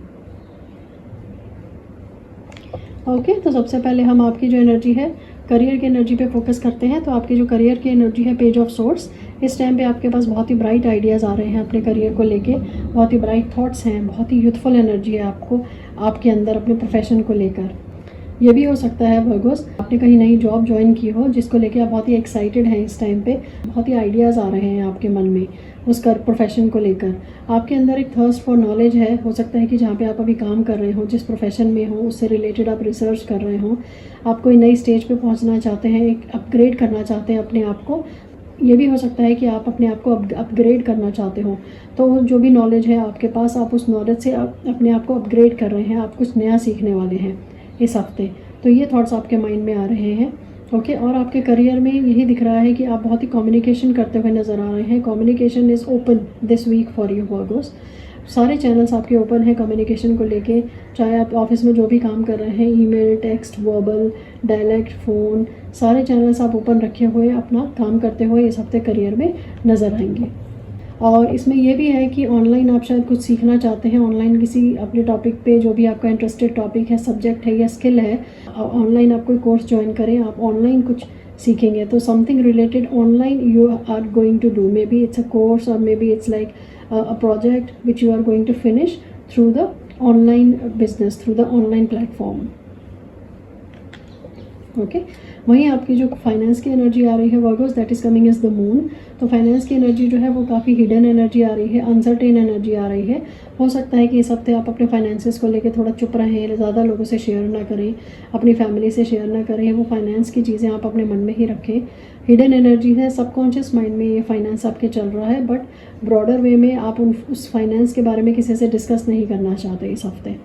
Okay, तो सबसे पहले हम आपकी जो एनर्जी है करियर की एनर्जी पे फोकस करते हैं। तो आपकी जो करियर की एनर्जी है पेज ऑफ सोर्ड्स, इस टाइम पे आपके पास बहुत ही ब्राइट आइडियाज़ आ रहे हैं अपने करियर को लेके, बहुत ही ब्राइट थॉट्स हैं, बहुत ही यूथफुल एनर्जी है आपके अंदर अपने प्रोफेशन को लेकर। ये भी हो सकता है वर्गोस आपने कहीं नई जॉब ज्वाइन की हो जिसको लेके आप बहुत ही एक्साइटेड हैं इस टाइम पे, बहुत ही आइडियाज़ आ रहे हैं आपके मन में उस प्रोफेशन को लेकर। आपके अंदर एक थर्स्ट फॉर नॉलेज है, हो सकता है कि जहाँ पे आप अभी काम कर रहे हो, जिस प्रोफेशन में हो उससे रिलेटेड आप रिसर्च कर रहे हो, आप कोई नई स्टेज पे पहुँचना चाहते हैं, एक अपग्रेड करना चाहते हैं अपने आप को। ये भी हो सकता है कि आप अपने आप को अपग्रेड करना चाहते हो, तो जो भी नॉलेज है आपके पास आप उस नॉलेज से अपने आप को अपग्रेड कर रहे हैं, आप कुछ नया सीखने वाले हैं इस हफ्ते। तो ये थॉट्स आपके माइंड में आ रहे हैं। ओके, और आपके करियर में यही दिख रहा है कि आप बहुत ही कम्युनिकेशन करते हुए नज़र आ रहे हैं। Communication is open this week for you Virgos. सारे चैनल्स आपके ओपन हैं कम्युनिकेशन को लेके, चाहे आप ऑफिस में जो भी काम कर रहे हैं, email, text, verbal, dialect, phone, सारे चैनल्स आप ओपन रखे हुए अपना काम करते हुए इस हफ्ते करियर में नज़र आएंगे। और इसमें यह भी है कि ऑनलाइन आप शायद कुछ सीखना चाहते हैं, ऑनलाइन किसी अपने टॉपिक पे जो भी आपका इंटरेस्टेड टॉपिक है, सब्जेक्ट है या स्किल है, ऑनलाइन आप कोई कोर्स ज्वाइन करें, आप ऑनलाइन कुछ सीखेंगे। तो something related online you are going to do, maybe it's a course और maybe it's like a project which you are going to finish through the online business, through the online platform. Okay, वहीं आपकी जो finance की energy आ रही है Virgo's that is coming as the moon. तो finance की energy जो है वो काफ़ी हिडन एनर्जी आ रही है, अनसर्टेन एनर्जी आ रही है। हो सकता है कि इस हफ्ते आप अपने फाइनेंसेस को लेकर थोड़ा चुप रहें, ज़्यादा लोगों से शेयर ना करें, अपनी फैमिली से शेयर ना करें, वो फाइनेंस की चीज़ें आप अपने मन में ही रखें। हिडन एनर्जी है, सबकॉन्शियस माइंड में ये फाइनेंस आपके चल रहा है, बट ब्रॉडर वे में आप उस फाइनेंस के बारे में किसी से डिस्कस नहीं करना चाहते इस हफ्ते।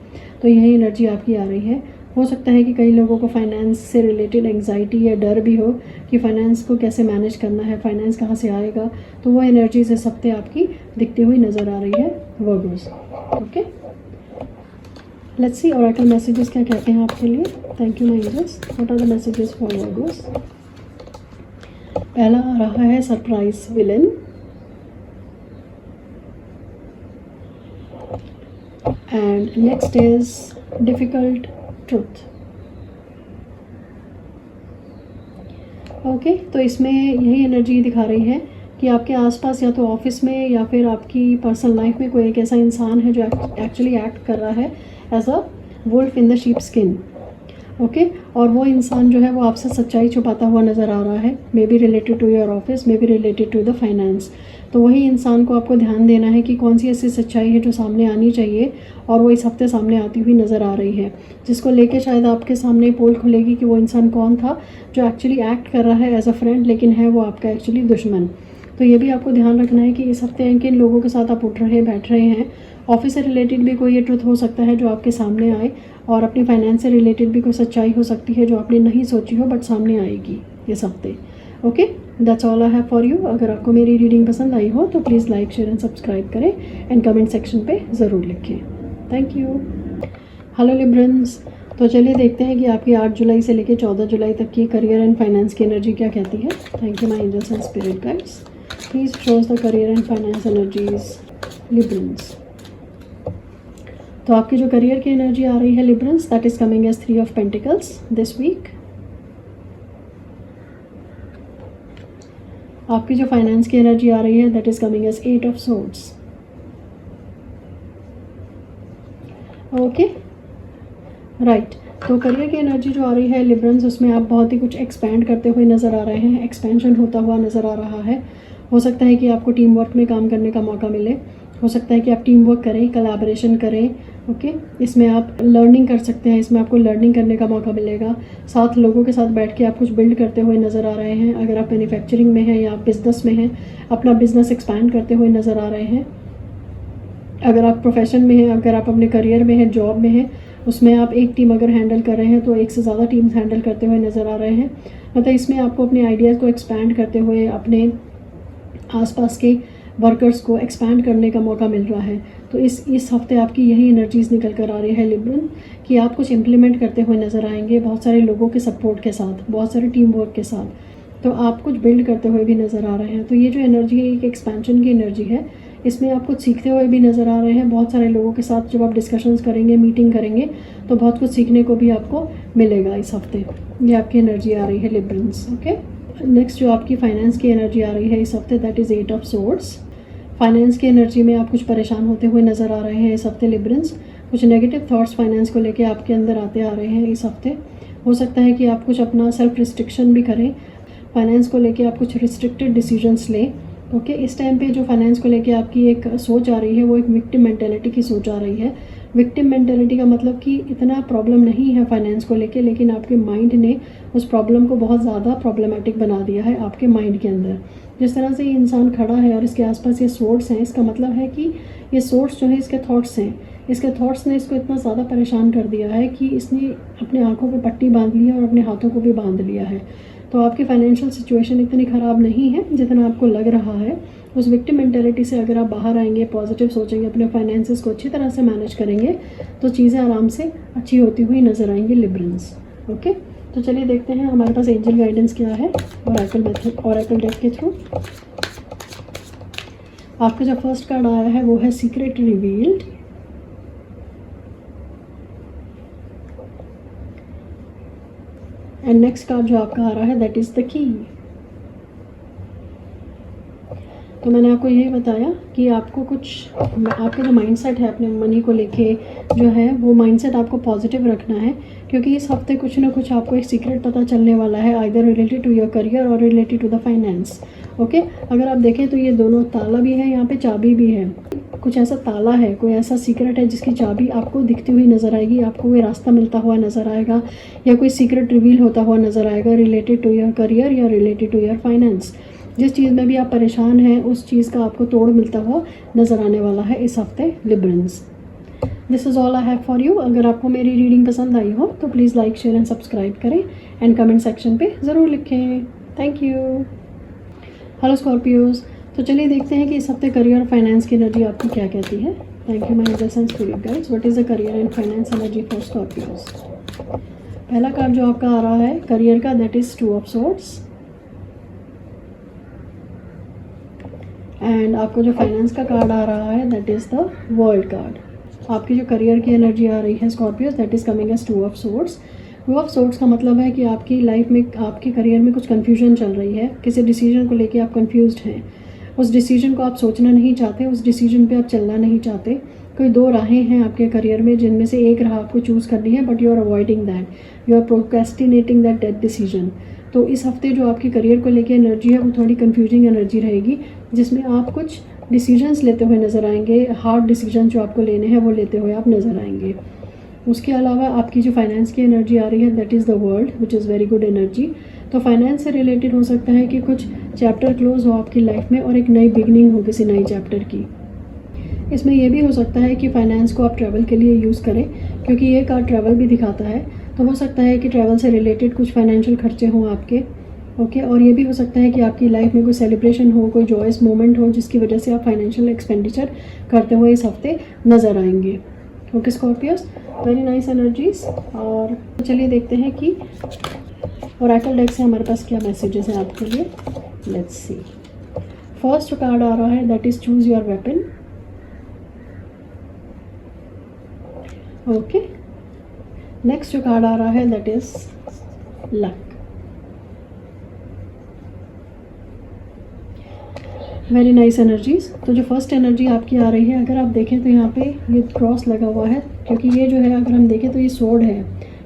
तो यही एनर्जी आपकी आ रही है। हो सकता है कि कई लोगों को फाइनेंस से रिलेटेड एंग्जाइटी या डर भी हो कि फाइनेंस को कैसे मैनेज करना है, फाइनेंस कहाँ से आएगा, तो वो एनर्जीज इस हफ्ते आपकी दिखती हुई नज़र आ रही है Virgos. Okay, let's see oracle messages क्या कहते हैं आपके लिए। Thank you my angels, what are the messages for Virgos. पहला आ रहा है surprise villain, and next is difficult truth. Okay, तो इसमें यही एनर्जी दिखा रही है कि आपके आसपास या तो ऑफिस में या फिर आपकी पर्सनल लाइफ में कोई एक ऐसा इंसान है जो एक्चुअली एक्ट कर रहा है as a wolf in the sheep skin. Okay, और वो इंसान जो है वो आपसे सच्चाई छुपाता हुआ नज़र आ रहा है, maybe related to your office, maybe related to the finance. तो वही इंसान को आपको ध्यान देना है कि कौन सी ऐसी सच्चाई है जो सामने आनी चाहिए, और वो इस हफ्ते सामने आती हुई नज़र आ रही है, जिसको लेके शायद आपके सामने पोल खुलेगी कि वो इंसान कौन था जो एक्चुअली एक्ट कर रहा है एज अ फ्रेंड, लेकिन है वो आपका एक्चुअली दुश्मन। तो ये भी आपको ध्यान रखना है कि इस हफ्ते किन लोगों के साथ आप उठ रहे हैं, बैठ रहे हैं। ऑफिस से रिलेटेड भी कोई ये ट्रुथ हो सकता है जो आपके सामने आए, और अपनी फाइनेंस से रिलेटेड भी कोई सच्चाई हो सकती है जो आपने नहीं सोची हो बट सामने आएगी इस हफ्ते। Okay, that's all I have for you. अगर आपको मेरी रीडिंग पसंद आई हो तो please like, share and subscribe करें, एंड कमेंट सेक्शन पे ज़रूर लिखें। Thank you. हेलो लिब्रंस, तो चलिए देखते हैं कि आपकी 8 जुलाई से लेकर 14 जुलाई तक की करियर एंड फाइनेंस की एनर्जी क्या कहती है। Thank you my angels and spirit guides, please shows the career and finance energies Librans. तो आपकी जो करियर की एनर्जी आ रही है Librans, that is coming as 3 of pentacles this week. आपकी जो फाइनेंस की एनर्जी आ रही है that is coming as 8 of swords. Okay right, तो करियर की एनर्जी जो आ रही है लिब्रंस, उसमें आप बहुत ही कुछ एक्सपैंड करते हुए नज़र आ रहे हैं, एक्सपेंशन होता हुआ नज़र आ रहा है। हो सकता है कि आपको टीम वर्क में काम करने का मौका मिले, हो सकता है कि आप टीम वर्क करें, कोलैबोरेशन करें। ओके, इसमें आप लर्निंग कर सकते हैं, इसमें आपको लर्निंग करने का मौका मिलेगा। 7 लोगों के साथ बैठ के आप कुछ बिल्ड करते हुए नज़र आ रहे हैं। अगर आप मैन्युफैक्चरिंग में हैं या आप बिज़नेस में हैं, अपना बिज़नेस एक्सपैंड करते हुए नज़र आ रहे हैं। अगर आप प्रोफेशन में हैं, अगर आप अपने करियर में हैं, जॉब में हैं, उसमें आप एक टीम अगर हैंडल कर रहे हैं तो एक से ज़्यादा टीम्स हैंडल करते हुए नज़र आ रहे हैं। मतलब इसमें आपको अपने आइडियाज़ को एक्सपैंड करते हुए अपने आसपास के वर्कर्स को एक्सपैंड करने का मौका मिल रहा है। तो इस हफ्ते आपकी यही एनर्जीज़ निकल कर आ रही है लिब्रन, कि आप कुछ इम्प्लीमेंट करते हुए नज़र आएंगे बहुत सारे लोगों के सपोर्ट के साथ, बहुत सारे टीम वर्क के साथ। तो आप कुछ बिल्ड करते हुए भी नज़र आ रहे हैं। तो ये जो एनर्जी है एक एक्सपेंशन की एनर्जी है, इसमें आप कुछ सीखते हुए भी नज़र आ रहे हैं। बहुत सारे लोगों के साथ जब आप डिस्कशंस करेंगे, मीटिंग करेंगे, तो बहुत कुछ सीखने को भी आपको मिलेगा इस हफ्ते। ये आपकी एनर्जी आ रही है लिब्रंस। ओके, नेक्स्ट जो आपकी फाइनेंस की एनर्जी आ रही है इस हफ्ते, that is 8 of swords. Finance की एनर्जी में आप कुछ परेशान होते हुए नज़र आ रहे हैं इस हफ्ते लिब्रंस। कुछ नेगेटिव थॉट्स फाइनेंस को लेके आपके अंदर आते आ रहे हैं इस हफ्ते। हो सकता है कि आप कुछ अपना सेल्फ रिस्ट्रिक्शन भी करें, फाइनेंस को लेके आप कुछ रिस्ट्रिक्टेड डिसीजंस लें। ओके, इस टाइम पे जो फाइनेंस को लेके आपकी एक सोच आ रही है वो एक विक्टिम मेंटेलिटी की सोच आ रही है। विक्टिम मेंटेलिटी का मतलब कि इतना प्रॉब्लम नहीं है फाइनेंस को लेके, लेकिन आपके माइंड ने उस प्रॉब्लम को बहुत ज़्यादा प्रॉब्लमेटिक बना दिया है आपके माइंड के अंदर। जिस तरह से ये इंसान खड़ा है और इसके आसपास ये सोर्स हैं, इसका मतलब है कि ये सोर्स जो है इसके थॉट्स हैं। इसके थॉट्स ने इसको इतना ज़्यादा परेशान कर दिया है कि इसने अपने आँखों पर पट्टी बांध ली है और अपने हाथों को भी बांध लिया है। तो आपकी फाइनेंशियल सिचुएशन इतनी ख़राब नहीं है जितना आपको लग रहा है। उस विक्टिम मेंटेलिटी से अगर आप बाहर आएंगे, पॉजिटिव सोचेंगे, अपने फाइनेंसेस को अच्छी तरह से मैनेज करेंगे, तो चीज़ें आराम से अच्छी होती हुई नज़र आएंगी लिब्रंस। ओके, तो चलिए देखते हैं हमारे पास एंजल गाइडेंस क्या है ऑरेकल मेथड, ऑरेकल डेक के थ्रू। आपका जो फर्स्ट कार्ड आया है वो है secret revealed. And next card जो आपका आ रहा है दैट इज़ द की। तो मैंने आपको यही बताया कि आपको कुछ आपका जो माइंडसेट है अपने मनी को लेके जो है वो माइंडसेट आपको पॉजिटिव रखना है, क्योंकि इस हफ्ते कुछ ना कुछ आपको एक सीक्रेट पता चलने वाला है, either related to your career और related to the finance. Okay, अगर आप देखें तो ये दोनों ताला भी है, यहाँ पे चाबी भी है। कुछ ऐसा ताला है, कोई ऐसा सीक्रेट है जिसकी चाबी आपको दिखती हुई नज़र आएगी, आपको कोई रास्ता मिलता हुआ नज़र आएगा, या कोई सीक्रेट रिवील होता हुआ नज़र आएगा रिलेटेड टू योर करियर या रिलेटेड टू योर फाइनेंस। जिस चीज़ में भी आप परेशान हैं उस चीज़ का आपको तोड़ मिलता हुआ नज़र आने वाला है इस हफ्ते Librans. This is all I have for you. अगर आपको मेरी रीडिंग पसंद आई हो तो please like, share and subscribe करें एंड कमेंट सेक्शन पे ज़रूर लिखें। Thank you. हेलो स्कॉर्पियोज, तो चलिए देखते हैं कि इस हफ्ते करियर और फाइनेंस की एनर्जी आपकी क्या कहती है। Thank you my angels and spirit guides. What is the career and finance energy for Scorpios. पहला कार्ड जो आपका आ रहा है करियर का, that is 2 of swords. And आपको जो फाइनेंस का कार्ड आ रहा है that is the world card. आपकी जो करियर की एनर्जी आ रही है Scorpios, that is coming as 2 of swords. 2 of swords का मतलब है कि आपकी लाइफ में, आपके करियर में कुछ कन्फ्यूजन चल रही है, किसी डिसीजन को लेके आप कन्फ्यूज्ड हैं, उस डिसीजन को आप सोचना नहीं चाहते, उस डिसीजन पे आप चलना नहीं चाहते। कोई 2 राहें हैं आपके करियर में जिनमें से एक राह आपको चूज़ करनी है, but you are avoiding that, you are procrastinating that decision. तो इस हफ्ते जो आपकी करियर को लेके एनर्जी है वो थोड़ी कन्फ्यूजिंग एनर्जी रहेगी, जिसमें आप कुछ डिसीजंस लेते हुए नज़र आएंगे, हार्ड डिसीजन जो आपको लेने हैं वो लेते हुए आप नज़र आएंगे। उसके अलावा आपकी जो फाइनेंस की एनर्जी आ रही है that is the world, which is very good energy. तो फाइनेंस से रिलेटेड हो सकता है कि कुछ चैप्टर क्लोज हो आपकी लाइफ में और एक नई बिगनिंग हो किसी नई चैप्टर की। इसमें यह भी हो सकता है कि फाइनेंस को आप ट्रैवल के लिए यूज़ करें, क्योंकि ये कार्ड ट्रैवल भी दिखाता है। तो हो सकता है कि ट्रैवल से रिलेटेड कुछ फाइनेंशियल खर्चे हों आपके। ओके, और ये भी हो सकता है कि आपकी लाइफ में कोई सेलिब्रेशन हो, कोई जॉयस मोमेंट हो, जिसकी वजह से आप फाइनेंशियल एक्सपेंडिचर करते हुए इस हफ्ते नज़र आएंगे। Okay Scorpios, very nice energies. और चलिए देखते हैं कि ओरेकल डेक से हमारे पास क्या मैसेजेस हैं आपके लिए। Let's see. फर्स्ट जो कार्ड आ रहा है that is choose your weapon. Okay, next जो कार्ड आ रहा है that is luck. Very nice energies. तो जो फर्स्ट एनर्जी आपकी आ रही है, अगर आप देखें तो यहाँ पे ये क्रॉस लगा हुआ है, क्योंकि ये जो है अगर हम देखें तो ये स्वॉर्ड है,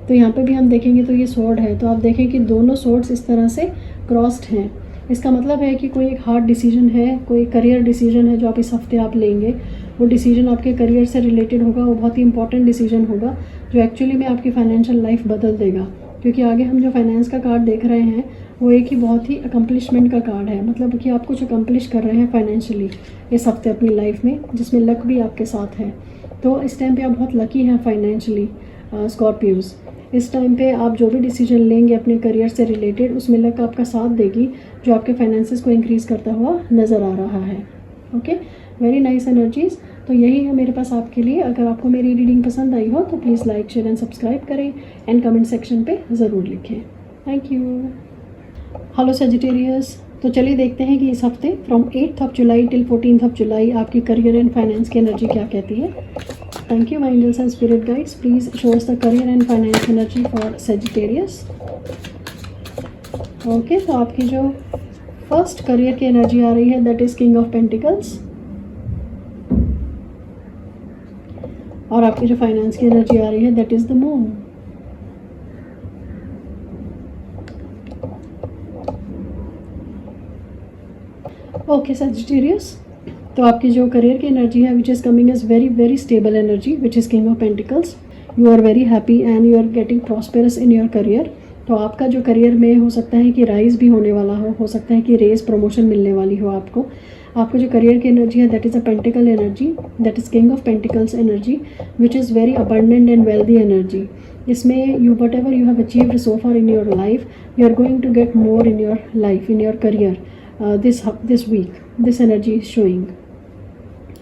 तो यहाँ पे भी हम देखेंगे तो ये स्वॉर्ड है। तो आप देखें कि दोनों स्वॉर्ड्स इस तरह से क्रॉस्ड हैं। इसका मतलब है कि कोई एक हार्ड डिसीजन है, कोई करियर डिसीजन है जो आप इस हफ्ते आप लेंगे। वो डिसीजन आपके करियर से रिलेटेड होगा, वो बहुत ही इंपॉर्टेंट डिसीजन होगा जो एक्चुअली में आपकी फाइनेंशियल लाइफ बदल देगा। क्योंकि आगे हम जो फाइनेंस का कार्ड देख रहे हैं वो एक ही बहुत ही अकम्पलिशमेंट का कार्ड है, मतलब कि आप कुछ अकम्पलिश कर रहे हैं फाइनेंशियली इस हफ्ते अपनी लाइफ में, जिसमें लक भी आपके साथ है। तो इस टाइम पे आप बहुत लकी हैं फाइनेंशियली स्कॉर्पियोज। इस टाइम पे आप जो भी डिसीजन लेंगे अपने करियर से रिलेटेड, उसमें लक आपका साथ देगी, जो आपके फाइनेंसेस को इंक्रीज़ करता हुआ नज़र आ रहा है। Okay, very nice energies. तो यही है मेरे पास आपके लिए। अगर आपको मेरी रीडिंग पसंद आई हो तो please like, share and subscribe करें एंड कमेंट सेक्शन पे ज़रूर लिखें। Thank you. Hello Sagittarius. तो चलिए देखते हैं कि इस हफ्ते फ्रॉम 8 जुलाई टिल 14 जुलाई आपकी करियर एंड फाइनेंस की एनर्जी क्या कहती है। Thank you my angels and spirit guides, please show us the career and finance energy for Sagittarius. Okay, तो आपकी जो फर्स्ट करियर की एनर्जी आ रही है that is king of pentacles, और आपकी जो फाइनेंस की एनर्जी आ रही है that is the moon. Okay Sagittarius, तो आपकी जो करियर की एनर्जी है which is coming is very very stable energy which is king of pentacles. You are very happy and you are getting prosperous in your career. तो आपका जो career में हो सकता है कि राइज भी होने वाला हो सकता है कि रेस प्रमोशन मिलने वाली हो आपको। आपको जो करियर की एनर्जी है that is a pentacle energy, that is king of pentacles energy which is very abundant and wealthy energy. इसमें you whatever you have achieved so far in your life, you are going to get more in your life, in your career this week, this energy is showing.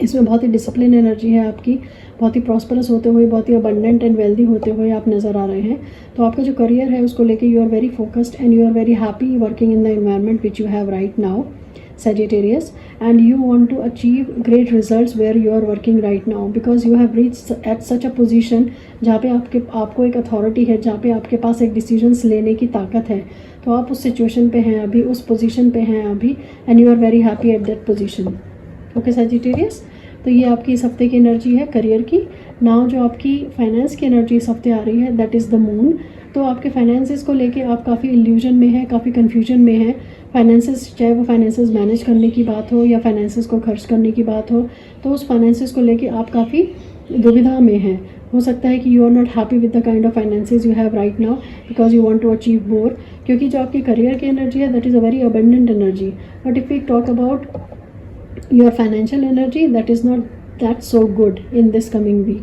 इसमें बहुत ही discipline energy है आपकी, बहुत ही prosperous होते हुए, बहुत ही abundant and wealthy होते हुए आप नज़र आ रहे हैं। तो आपका जो करियर है उसको लेके you are very focused and you are very happy working in the environment which you have right now Sagittarius, and you want to achieve great results where you are working right now because you have reached at such a position जहाँ पे आपको एक authority है, जहाँ पे आपके पास एक decisions लेने की ताकत है। तो आप उस सिचुएशन पे हैं अभी, उस पोजीशन पे हैं अभी, and you are very happy at that position. Okay Sagittarius, तो ये आपकी इस हफ्ते की एनर्जी है करियर की। नाउ जो आपकी फाइनेंस की एनर्जी इस हफ्ते आ रही है दैट इज़ द मून। तो आपके फाइनेंसेस को लेके आप काफ़ी इल्यूजन में हैं, काफ़ी कन्फ्यूजन में हैं। फाइनेंसेस, चाहे वो फाइनेंसेस मैनेज करने की बात हो या फाइनेंसेस को खर्च करने की बात हो, तो उस फाइनेंसेस को लेके आप काफ़ी दुविधा में हैं। हो सकता है कि you are not happy with the kind of finances you have right now because you want to achieve more. क्योंकि जो आपकी करियर की एनर्जी है that is a very abundant energy, but if we talk about your financial energy that is not that so good in this coming week.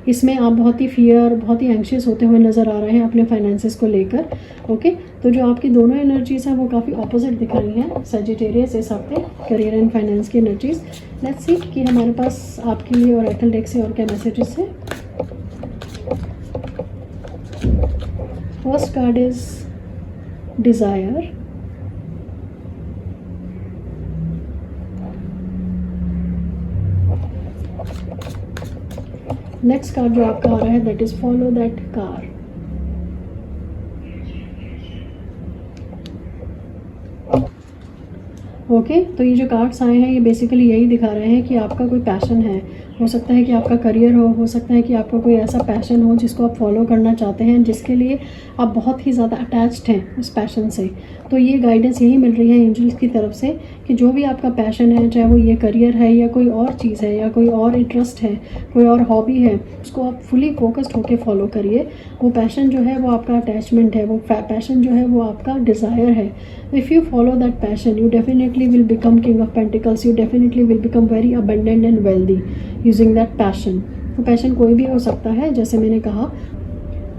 इसमें आप बहुत ही fear, बहुत ही anxious होते हुए नज़र आ रहे हैं अपने फाइनेंसेस को लेकर। ओके, तो जो आपकी दोनों एनर्जीज़ हैं वो काफ़ी ऑपोजिट दिख रही हैं सेजिटेरियस इस हफ्ते, करियर एंड फाइनेंस की एनर्जीज़। लेट्स सी कि हमारे पास आपके लिए ओरेकल डेक से और क्या मैसेजेस हैं। First card is desire, next card जो आपका आ रहा है that is follow that car. Okay, तो ये जो कार्ड्स आए हैं ये बेसिकली यही दिखा रहे हैं कि आपका कोई पैशन है। हो सकता है कि आपका करियर हो सकता है कि आपका कोई ऐसा पैशन हो जिसको आप फॉलो करना चाहते हैं, जिसके लिए आप बहुत ही ज़्यादा अटैच्ड हैं उस पैशन से। तो ये गाइडेंस यही मिल रही है एंजल्स की तरफ से कि जो भी आपका पैशन है, चाहे वो ये करियर है या कोई और चीज़ है या कोई और इंटरेस्ट है, कोई और हॉबी है, उसको आप फुली फोकस्ड होकर फॉलो करिए। वो पैशन जो है वो आपका अटैचमेंट है, वो पैशन जो है वो आपका डिज़ायर है। If you follow that passion you definitely will become king of pentacles, you definitely will become very abundant and wealthy using that passion. वो पैशन कोई भी हो सकता है, जैसे मैंने कहा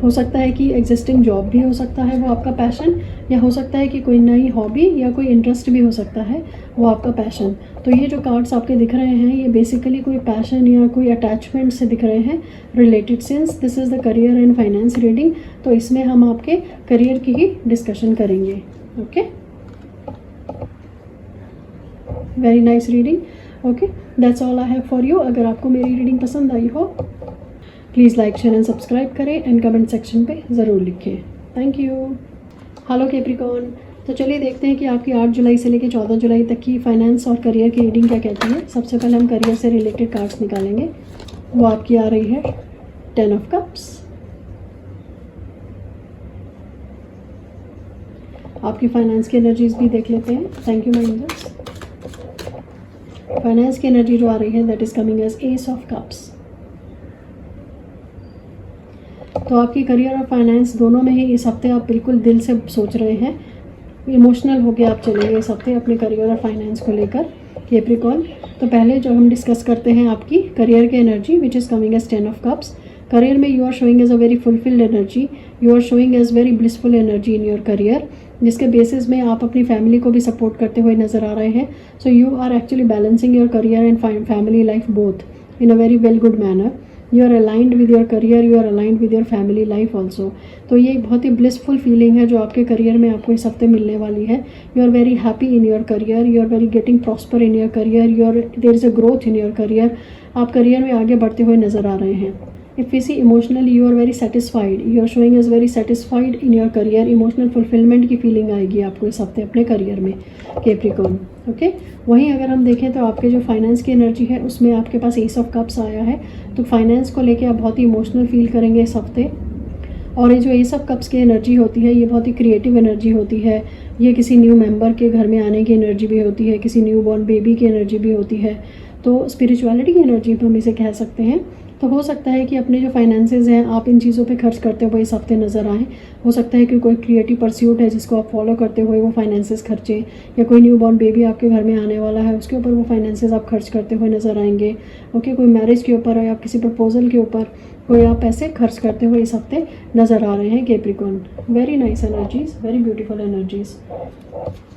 हो सकता है कि एग्जिस्टिंग जॉब भी हो सकता है वो आपका पैशन, या हो सकता है कि कोई नई हॉबी या कोई इंटरेस्ट भी हो सकता है वो आपका पैशन। तो ये जो कार्ड्स आपके दिख रहे हैं ये बेसिकली कोई पैशन या कोई अटैचमेंट से दिख रहे हैं related, since this is the career and finance reading. तो इसमें हम आपके करियर की ही डिस्कशन करेंगे। Okay, very nice reading. Okay, that's all I have for you. अगर आपको मेरी रीडिंग पसंद आई हो please like share and subscribe करें एंड कमेंट सेक्शन पे ज़रूर लिखें। Thank you. हेलो कैप्रिकॉर्न, तो चलिए देखते हैं कि आपकी 8 जुलाई से लेकर 14 जुलाई तक की फाइनेंस और करियर की रीडिंग क्या कहती है। सबसे पहले हम करियर से रिलेटेड कार्ड्स निकालेंगे। वो आपकी आ रही है 10 ऑफ कप्स। आपकी फाइनेंस की एनर्जीज भी देख लेते हैं। Thank you my angels. Finance की एनर्जी जो आ रही है that is coming as ace of cups. तो आपकी करियर और फाइनेंस दोनों में ही इस हफ्ते आप बिल्कुल दिल से सोच रहे हैं, इमोशनल होके आप चलेंगे इस हफ्ते अपने करियर और फाइनेंस को लेकर कैप्रिकॉर्न। तो पहले जो हम डिस्कस करते हैं आपकी करियर की energy which is coming as 10 of cups. Career में you are showing as a very fulfilled energy, you are showing as very blissful energy in your career, जिसके बेसिस में आप अपनी फैमिली को भी सपोर्ट करते हुए नज़र आ रहे हैं। So you are actually balancing your career and family life both in a very well good manner. You are aligned with your career, you are aligned with your family life also. तो ये एक बहुत ही blissful feeling है जो आपके career में आपको इस हफ्ते मिलने वाली है। You are very happy in your career, you are very getting prosper in your career, there is a growth in your career. आप करियर में आगे बढ़ते हुए नज़र आ रहे हैं। If we see emotionally you are very satisfied, you are showing as very satisfied in your career. Emotional fulfilment की फीलिंग आएगी आपको इस हफ्ते अपने करियर में कैप्रिकॉर्न। ओके, वहीं अगर हम देखें तो आपके जो फाइनेंस की एनर्जी है उसमें आपके पास एस ऑफ कप्स आया है। तो फाइनेंस को लेके आप बहुत ही इमोशनल फील करेंगे इस हफ्ते। और ये जो एस ऑफ कप्स की एनर्जी होती है ये बहुत ही क्रिएटिव एनर्जी होती है। ये किसी न्यू मेंबर के घर में आने की एनर्जी भी होती है, किसी न्यू बॉर्न बेबी की एनर्जी भी होती है। तो स्पिरिचुअलिटी की एनर्जी पर हम इसे कह सकते हैं। तो हो सकता है कि अपने जो फाइनेंसेस हैं आप इन चीज़ों पे खर्च करते हुए इस हफ्ते नज़र आएँ। हो सकता है कि कोई क्रिएटिव परस्यूट है जिसको आप फॉलो करते हुए वो फाइनेंसेस खर्चें, या कोई न्यू बॉर्न बेबी आपके घर में आने वाला है उसके ऊपर वो फाइनेंसेस आप खर्च करते हुए नज़र आएंगे। ओके, कोई मैरिज के ऊपर या किसी प्रपोजल के ऊपर कोई आप पैसे खर्च करते हुए इस हफ्ते नज़र आ रहे हैं Capricorn. Very nice energies, very beautiful energies.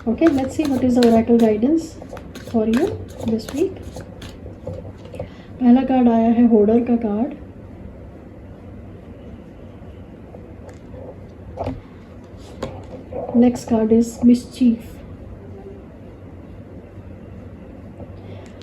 Okay, let's see what is the oracle guidance for you this week. पहला कार्ड आया है होर्डर का card. Next card is mischief.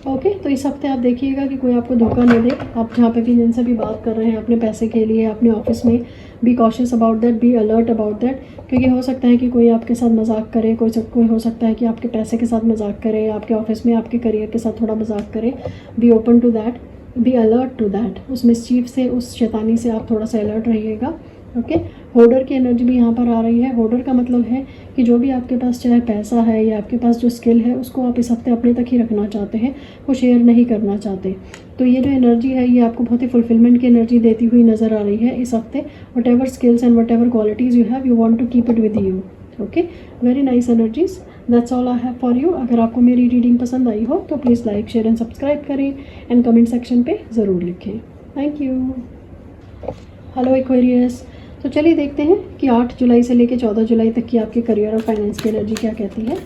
Okay, तो इस हफ्ते आप देखिएगा कि कोई आपको धोखा न दे। आप जहाँ पे भी जिनसे भी बात कर रहे हैं अपने पैसे के लिए अपने ऑफिस में, be cautious about that, be alert about that, क्योंकि हो सकता है कि कोई आपके साथ मजाक करे, कोई हो सकता है कि आपके पैसे के साथ मजाक करे, आपके ऑफिस में आपके करियर के साथ थोड़ा मजाक करे। Be open to that, be alert to that. उस मिसचीफ से, उस शैतानी से आप थोड़ा सा अलर्ट रहिएगा। ओके, होर्डर की एनर्जी भी यहाँ पर आ रही है। होर्डर का मतलब है कि जो भी आपके पास चाहे पैसा है या आपके पास जो स्किल है उसको आप इस हफ्ते अपने तक ही रखना चाहते हैं, वो शेयर नहीं करना चाहते। तो ये जो एनर्जी है ये आपको बहुत ही फुलफिलमेंट की एनर्जी देती हुई नज़र आ रही है इस हफ्ते। Whatever skills and whatever qualities you have, you want to keep it with you. Okay, very nice energies, that's all I have for you. अगर आपको मेरी रीडिंग पसंद आई हो तो please like share and subscribe करें and comment section पे ज़रूर लिखें। Thank you. हेलो एक्वेरियस, तो चलिए देखते हैं कि 8 जुलाई से लेकर 14 जुलाई तक की आपके करियर और फाइनेंस की एनर्जी क्या कहती है।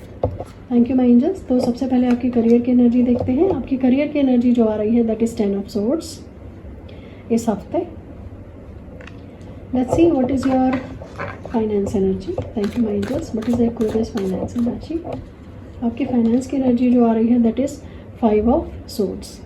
Thank you my angels. तो सबसे पहले आपकी करियर की एनर्जी देखते हैं। आपकी करियर की एनर्जी जो आ रही है दैट इज़ 10 ऑफ सोर्ड्स इस हफ्ते। Let's see what is your finance energy. Thank you my angels. What is the Aquarius finance energy. आपकी फाइनेंस की एनर्जी जो आ रही है that is 5 of swords.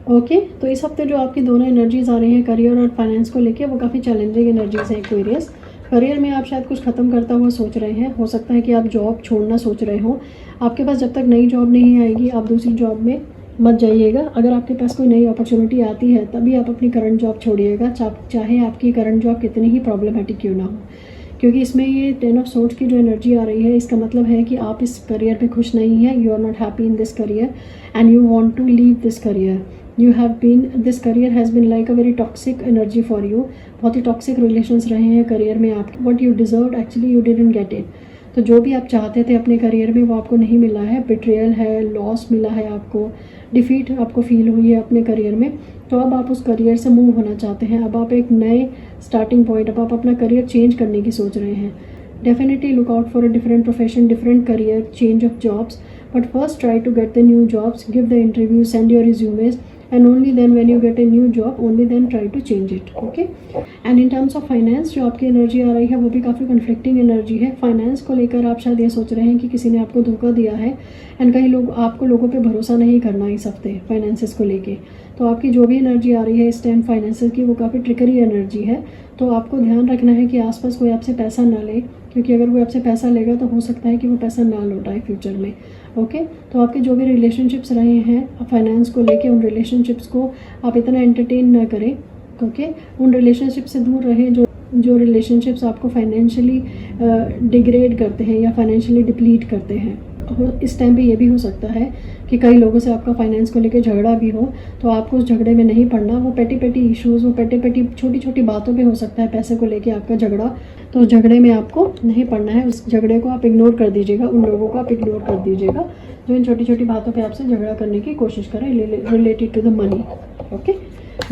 Okay, तो इस हफ्ते जो आपकी दोनों एनर्जीज आ रही हैं करियर और फाइनेंस को लेके वो काफ़ी चैलेंजिंग एनर्जीज हैं एक्वेरियस। करियर में आप शायद कुछ ख़त्म करता हुआ सोच रहे हैं। हो सकता है कि आप जॉब छोड़ना सोच रहे हो। आपके पास जब तक नई जॉब नहीं आएगी आप दूसरी जॉब में मत जाइएगा। अगर आपके पास कोई नई अपॉर्चुनिटी आती है तभी आप अपनी करंट जॉब छोड़िएगा, चाहे आपकी करंट जॉब कितनी ही प्रॉब्लमेटिक क्यों ना हो। क्योंकि इसमें ये 10 ऑफ सोर्ड्स की जो एनर्जी आ रही है इसका मतलब है कि आप इस करियर पे खुश नहीं हैं। You are not happy in this career and you want to leave this career. This career has been like a very toxic energy for you. बहुत ही टॉक्सिक रिलेशंस रहे हैं करियर में आपके। What you deserve actually you didn't get it. तो जो भी आप चाहते थे अपने करियर में वो आपको नहीं मिला है, बिट्रेयल है, लॉस मिला है आपको, डिफीट आपको फील हुई है अपने करियर में, तो अब आप उस करियर से मूव होना चाहते हैं। अब आप एक नए स्टार्टिंग पॉइंट, अब आप अपना करियर चेंज करने की सोच रहे हैं। Definitely look out for a different profession, different career, change of jobs, but first try to get the new jobs, give the interview, send your resumes, and only then when you get a new job, only then try to change it. Okay, and in terms of finance, जो आपकी energy आ रही है वो भी काफ़ी conflicting energy है। Finance को लेकर आप शायद ये सोच रहे हैं कि किसी ने आपको धोखा दिया है, एंड कई लोग आपको लोगों पे भरोसा नहीं करना इस हफ्ते फाइनेंसेस को लेके। तो आपकी जो भी एनर्जी आ रही है इस टाइम फाइनेंसेस की, वो काफ़ी ट्रिकरी एनर्जी है। तो आपको ध्यान रखना है कि आसपास कोई आपसे पैसा ना ले, क्योंकि अगर कोई आपसे पैसा लेगा तो हो सकता है कि वो पैसा ना लौटाए फ्यूचर में। ओके, तो आपके जो भी रिलेशनशिप्स रहे हैं फाइनेंस को लेके, उन रिलेशनशिप्स को आप इतना एंटरटेन ना करें। ओके, उन रिलेशनशिप से दूर रहें जो रिलेशनशिप्स आपको फाइनेंशियली डिग्रेड करते हैं या फाइनेंशियली डिप्लीट करते हैं। इस टाइम पे ये भी हो सकता है कि कई लोगों से आपका फाइनेंस को लेके झगड़ा भी हो, तो आपको उस झगड़े में नहीं पड़ना। वो पेटी इश्यूज़, वो पेटी छोटी छोटी बातों पे हो सकता है पैसे को लेके आपका झगड़ा, तो उस झगड़े में आपको नहीं पड़ना है। उस झगड़े को आप इग्नोर कर दीजिएगा, उन लोगों को आप इग्नोर कर दीजिएगा जो इन छोटी छोटी बातों पे आपसे झगड़ा करने की कोशिश करें related to the money. Okay,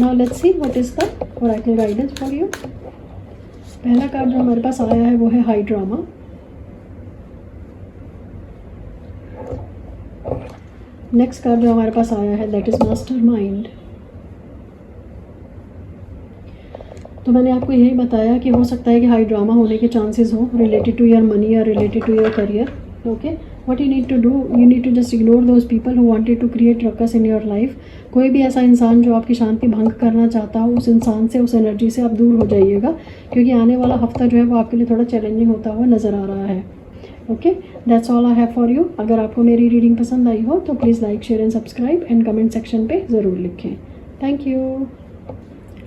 now let's see what is the oracle guidance for you. पहला कार्ड जो हमारे पास आया है वो है हाई ड्रामा। नेक्स्ट कार्ड जो हमारे पास आया है दैट इज़ मास्टर माइंड। तो मैंने आपको यही बताया कि हो सकता है कि हाई ड्रामा होने के चांसेस हो रिलेटेड टू योर मनी या related to your career. Okay, what you need to do, you need to just ignore those people who wanted to create ruckus in your life. कोई भी ऐसा इंसान जो आपकी शांति भंग करना चाहता हो, उस इंसान से, उस एनर्जी से आप दूर हो जाइएगा, क्योंकि आने वाला हफ्ता जो है वो आपके लिए थोड़ा चैलेंजिंग होता हुआ नज़र आ रहा है। Okay, that's all I have for you. अगर आपको मेरी रीडिंग पसंद आई हो तो please like, share and subscribe and comment section पे ज़रूर लिखें। Thank you.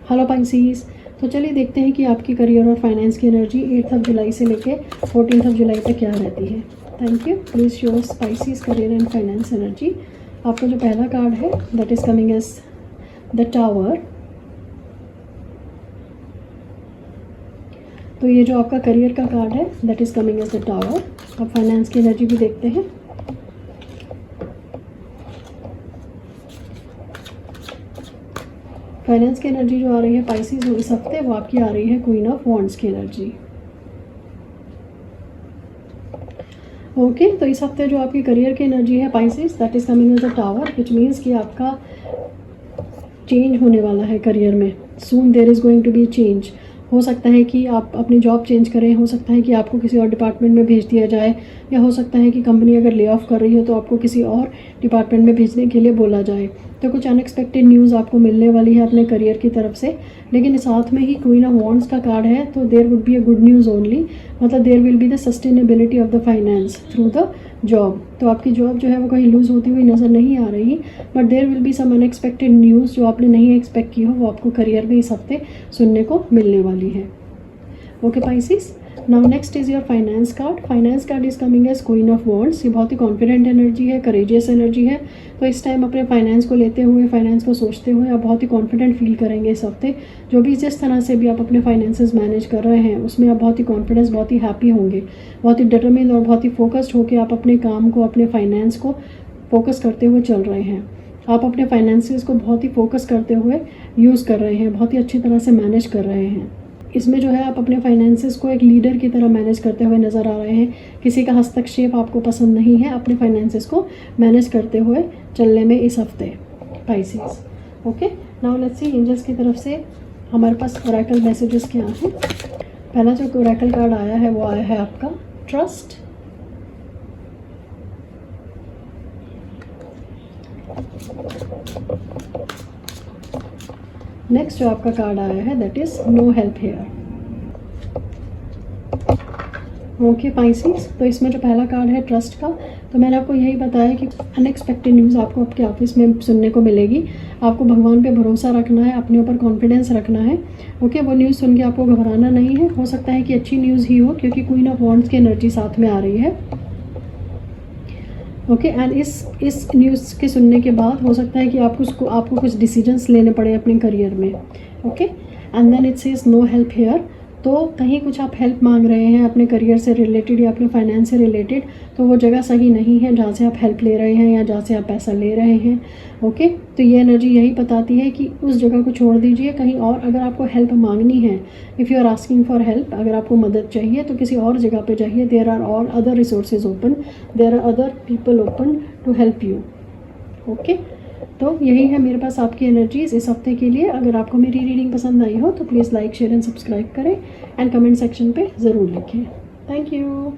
हेलो पाइसीज, तो चलिए देखते हैं कि आपकी करियर और फाइनेंस की एनर्जी 8 जुलाई से लेके 14 जुलाई तक क्या रहती है। Thank you. Please show Pisces career and finance energy. आपका जो पहला कार्ड है that is coming as the tower. तो ये जो आपका करियर का कार्ड है that is coming as the tower. अब फाइनेंस की एनर्जी भी देखते हैं। फाइनेंस की एनर्जी जो आ रही है पाइसिस इस हफ्ते, वो आपकी आ रही है क्वीन ऑफ वॉन्ड्स की एनर्जी। ओके, तो इस हफ्ते जो आपकी करियर की एनर्जी है Pisces that is coming as the tower, which means कि आपका चेंज होने वाला है करियर में। Soon there is going to be change. हो सकता है कि आप अपनी जॉब चेंज करें, हो सकता है कि आपको किसी और डिपार्टमेंट में भेज दिया जाए, या हो सकता है कि कंपनी अगर ले ऑफ कर रही हो तो आपको किसी और डिपार्टमेंट में भेजने के लिए बोला जाए। तो कुछ अनएक्सपेक्टेड न्यूज़ आपको मिलने वाली है अपने करियर की तरफ से। लेकिन साथ में ही क्वीन ऑफ वॉन्ड्स का कार्ड है, तो there would be a good news only, मतलब there will be the sustainability of the finance through the job. तो आपकी जॉब जो है वो कहीं लूज़ होती हुई नज़र नहीं आ रही, but there will be some unexpected news जो आपने नहीं एक्सपेक्ट की हो, वो आपको करियर में इस हफ्ते सुनने को मिलने वाली है। Okay Pisces, now next is your finance card. Finance card is coming as queen of wands. ये बहुत ही कॉन्फिडेंट एनर्जी है, करेजियस एनर्जी है। तो इस टाइम अपने फाइनेंस को लेते हुए, फाइनेंस को सोचते हुए आप बहुत ही कॉन्फिडेंट फील करेंगे इस हफ्ते। जो भी जिस तरह से भी आप अपने फाइनेंसेस मैनेज कर रहे हैं उसमें आप बहुत ही कॉन्फिडेंस, बहुत ही हैप्पी होंगे, बहुत ही डिटरमिन्ड और बहुत ही फोकस्ड होकर आप अपने काम को, अपने फाइनेंस को फोकस करते हुए चल रहे हैं। आप अपने फाइनेंसेस को बहुत ही फोकस करते हुए यूज़ कर रहे हैं, बहुत ही अच्छी तरह से मैनेज कर रहे हैं। इसमें जो है आप अपने फाइनेंसेस को एक लीडर की तरह मैनेज करते हुए नज़र आ रहे हैं। किसी का हस्तक्षेप आपको पसंद नहीं है, अपने फाइनेंसेस को मैनेज करते हुए चलने में इस हफ्ते Pisces. Okay, now let's see angels की तरफ से हमारे पास ओरेकल मैसेजेस क्या हैं। पहला जो ओरेकल कार्ड आया है वो आया है आपका ट्रस्ट। नेक्स्ट जो आपका कार्ड आया है that is no help here. Okay Pisces, तो इसमें जो पहला कार्ड है ट्रस्ट का, तो मैंने आपको यही बताया कि अनएक्सपेक्टेड न्यूज़ आपको आपके ऑफिस में सुनने को मिलेगी। आपको भगवान पे भरोसा रखना है, अपने ऊपर कॉन्फिडेंस रखना है। ओके, वो न्यूज़ सुन के आपको घबराना नहीं है। हो सकता है कि अच्छी न्यूज़ ही हो, क्योंकि क्वीन ऑफ वॉन्ड्स की एनर्जी साथ में आ रही है। ओके, एंड इस न्यूज़ के सुनने के बाद हो सकता है कि आपको कुछ डिसीजंस लेने पड़े अपने करियर में। Okay, and then it says no help here. तो कहीं कुछ आप हेल्प मांग रहे हैं अपने करियर से रिलेटेड या अपने फाइनेंस से रिलेटेड, तो वो जगह सही नहीं है जहाँ से आप हेल्प ले रहे हैं या जहाँ से आप पैसा ले रहे हैं। ओके, तो ये एनर्जी यही बताती है कि उस जगह को छोड़ दीजिए, कहीं और अगर आपको हेल्प मांगनी है, if you are asking for help, अगर आपको मदद चाहिए तो किसी और जगह पे जाइए। There are all other resources open, there are other people open to help you. Okay, तो यही है मेरे पास आपकी एनर्जीज इस हफ्ते के लिए। अगर आपको मेरी रीडिंग पसंद आई हो तो please like, share and subscribe करें एंड कमेंट सेक्शन पे ज़रूर लिखें। Thank you.